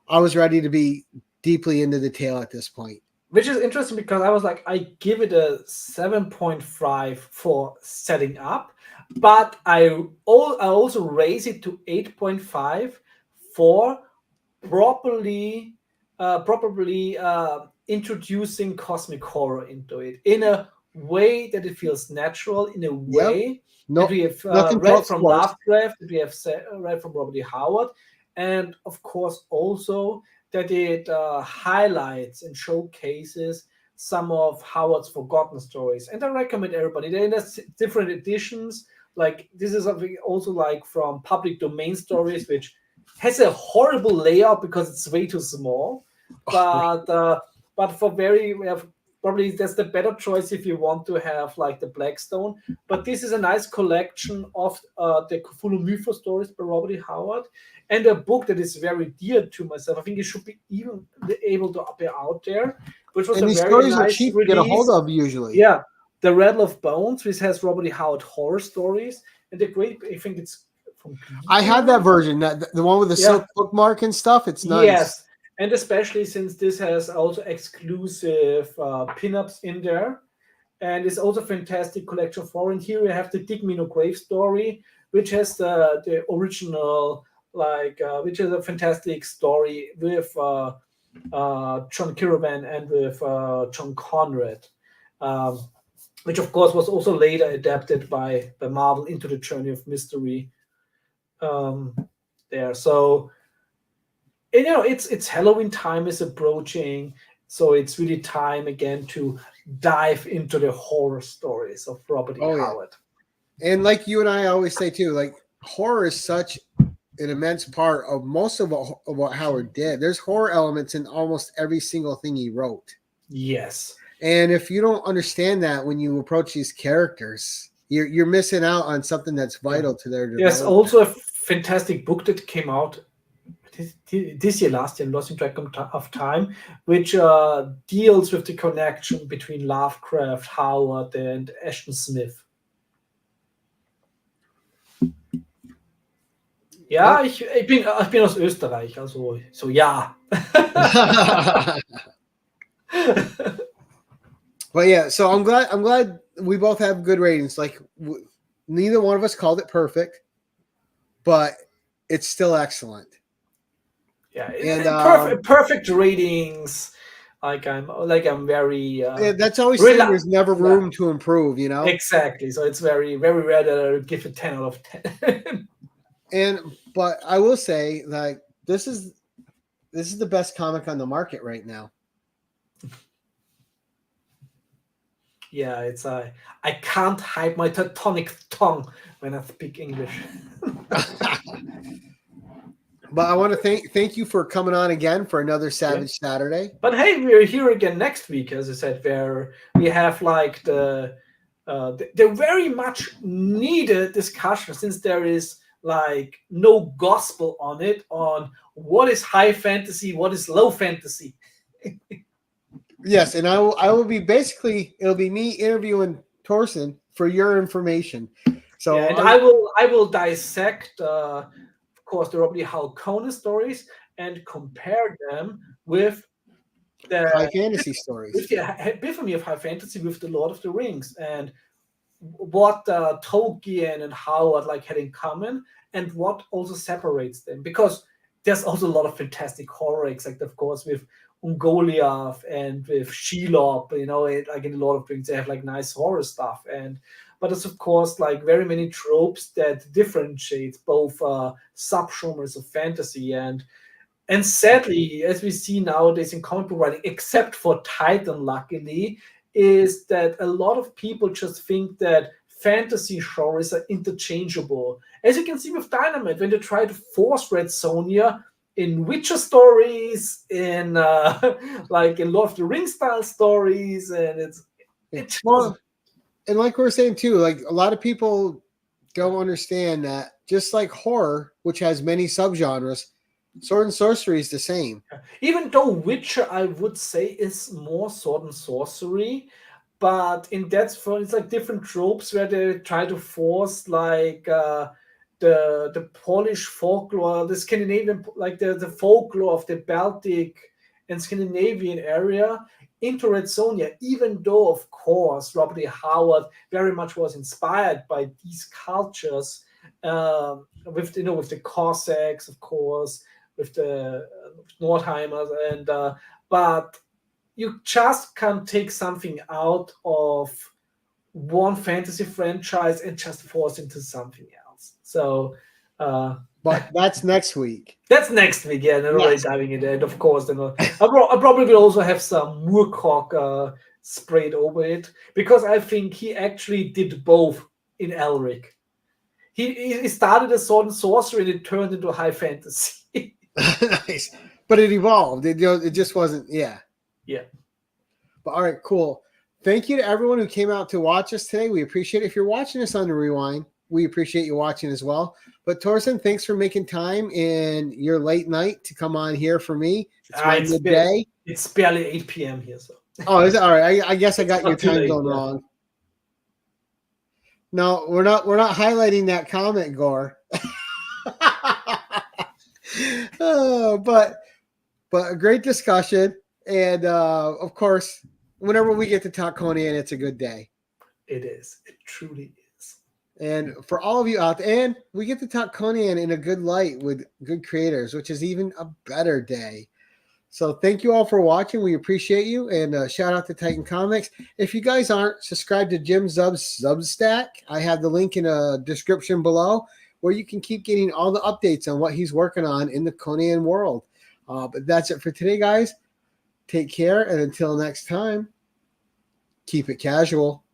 I was ready to be deeply into the tale at this point. Which is interesting, because I was like, I give it a 7.5 for setting up, but I also raise it to 8.5 for properly introducing cosmic horror into it in a way that it feels natural, in a way that we have read from Lovecraft, that we have read from Robert E. Howard, and of course also that it highlights and showcases some of Howard's forgotten stories. And I recommend everybody. There are different editions. Like, this is something also like from Public Domain Stories, which has a horrible layout because it's way too small. But we have probably that's the better choice if you want to have like the Blackstone. But this is a nice collection of the Cthulhu Mythos stories by Robert E. Howard, and a book that is very dear to myself. I think it should be even able to be out there, which was And a these very stories are nice cheap to release. get a hold of usually. Yeah, The Rattle of Bones, which has Robert E. Howard horror stories, and the great. I think it's from. I had that version, the one with the silk bookmark and stuff. It's nice. Yes, and especially since this has also exclusive pinups in there, and it's also a fantastic collection of horror. And here we have the Dig Me No Grave story, which has the original, which is a fantastic story with John Caravan and with John Conrad, which of course was also later adapted by Marvel into the Journey of Mystery. There, so it's Halloween time is approaching, so it's really time again to dive into the horror stories of Robert E. Howard. And like you and I always say too, like horror is such an immense part of most of what Howard did. There's horror elements in almost every single thing he wrote. Yes. And if you don't understand that when you approach these characters, you're missing out on something that's vital to their development. Yes, also a fantastic book that came out this year, last year, Lost in Track of Time, which deals with the connection between Lovecraft, Howard, and Ashton Smith. Ja, ich bin aus Österreich, also so ja. But yeah, so I'm glad we both have good ratings. Like neither one of us called it perfect, but it's still excellent. Yeah, and perfect ratings. I'm very. That's always saying there's never room to improve, you know. Exactly. So it's very, very rare that I give it 10 out of 10. But I will say, like, this is the best comic on the market right now. Yeah, it's I can't hide my Teutonic tongue when I speak English. But I want to thank you for coming on again for another Savage Saturday. But hey, we're here again next week, as I said, where we have like the very much needed discussion, since there is like no gospel on it, on what is high fantasy, what is low fantasy. Yes, and I will be it'll be me interviewing Thorsten for your information. So and I will dissect of course the Robert E. Howard Conan stories and compare them with the high fantasy stories. With the epiphany of high fantasy with the Lord of the Rings, and what Tolkien and Howard had in common, and what also separates them, because there's also a lot of fantastic horror, except of course with Ungoliath and with Shelob, in the Lord of the Rings, they have nice horror stuff, but it's of course very many tropes that differentiate both subgenres of fantasy, and sadly, as we see nowadays in comic book writing, except for Titan, luckily, is that a lot of people just think that fantasy genres are interchangeable. As you can see with Dynamite, when they try to force Red Sonja in Witcher stories, in in Lord of the Rings style stories, and it's well, and like we were saying too, a lot of people don't understand that just like horror, which has many subgenres, sword and sorcery is the same. Even though Witcher, I would say, is more sword and sorcery, but in that form, it's different tropes where they try to force the Polish folklore, the Scandinavian, the folklore of the Baltic and Scandinavian area into Red Sonja, even though, of course, Robert E. Howard very much was inspired by these cultures, with the Cossacks, of course, with the Nordheimers, and but you just can't take something out of one fantasy franchise and just force into something else. So, but that's next week. That's next week, yeah. And already diving into it, and of course, then I probably will also have some Moorcock sprayed over it, because I think he actually did both in Elric. He started as sword and sorcery, and it turned into high fantasy. Nice, but it evolved. It just wasn't. Yeah. Yeah. But all right, cool. Thank you to everyone who came out to watch us today. We appreciate it. If you're watching us on the rewind, we appreciate you watching as well. But Thorsten, thanks for making time in your late night to come on here for me. It's my midday. It's barely 8 p.m. here, so. Oh, is it all right? I guess I got your not too time late, zone yeah. wrong. No, we're not highlighting that comment, Gore. But a great discussion, and of course, whenever we get to talk Conan, it's a good day. It is. It truly is. And for all of you out there, and we get to talk Conan in a good light with good creators, which is even a better day. So thank you all for watching. We appreciate you. And shout out to Titan Comics. If you guys aren't subscribed to Jim Zub's Substack, I have the link in a description below where you can keep getting all the updates on what he's working on in the Conan world. But that's it for today, guys. Take care. And until next time, keep it casual.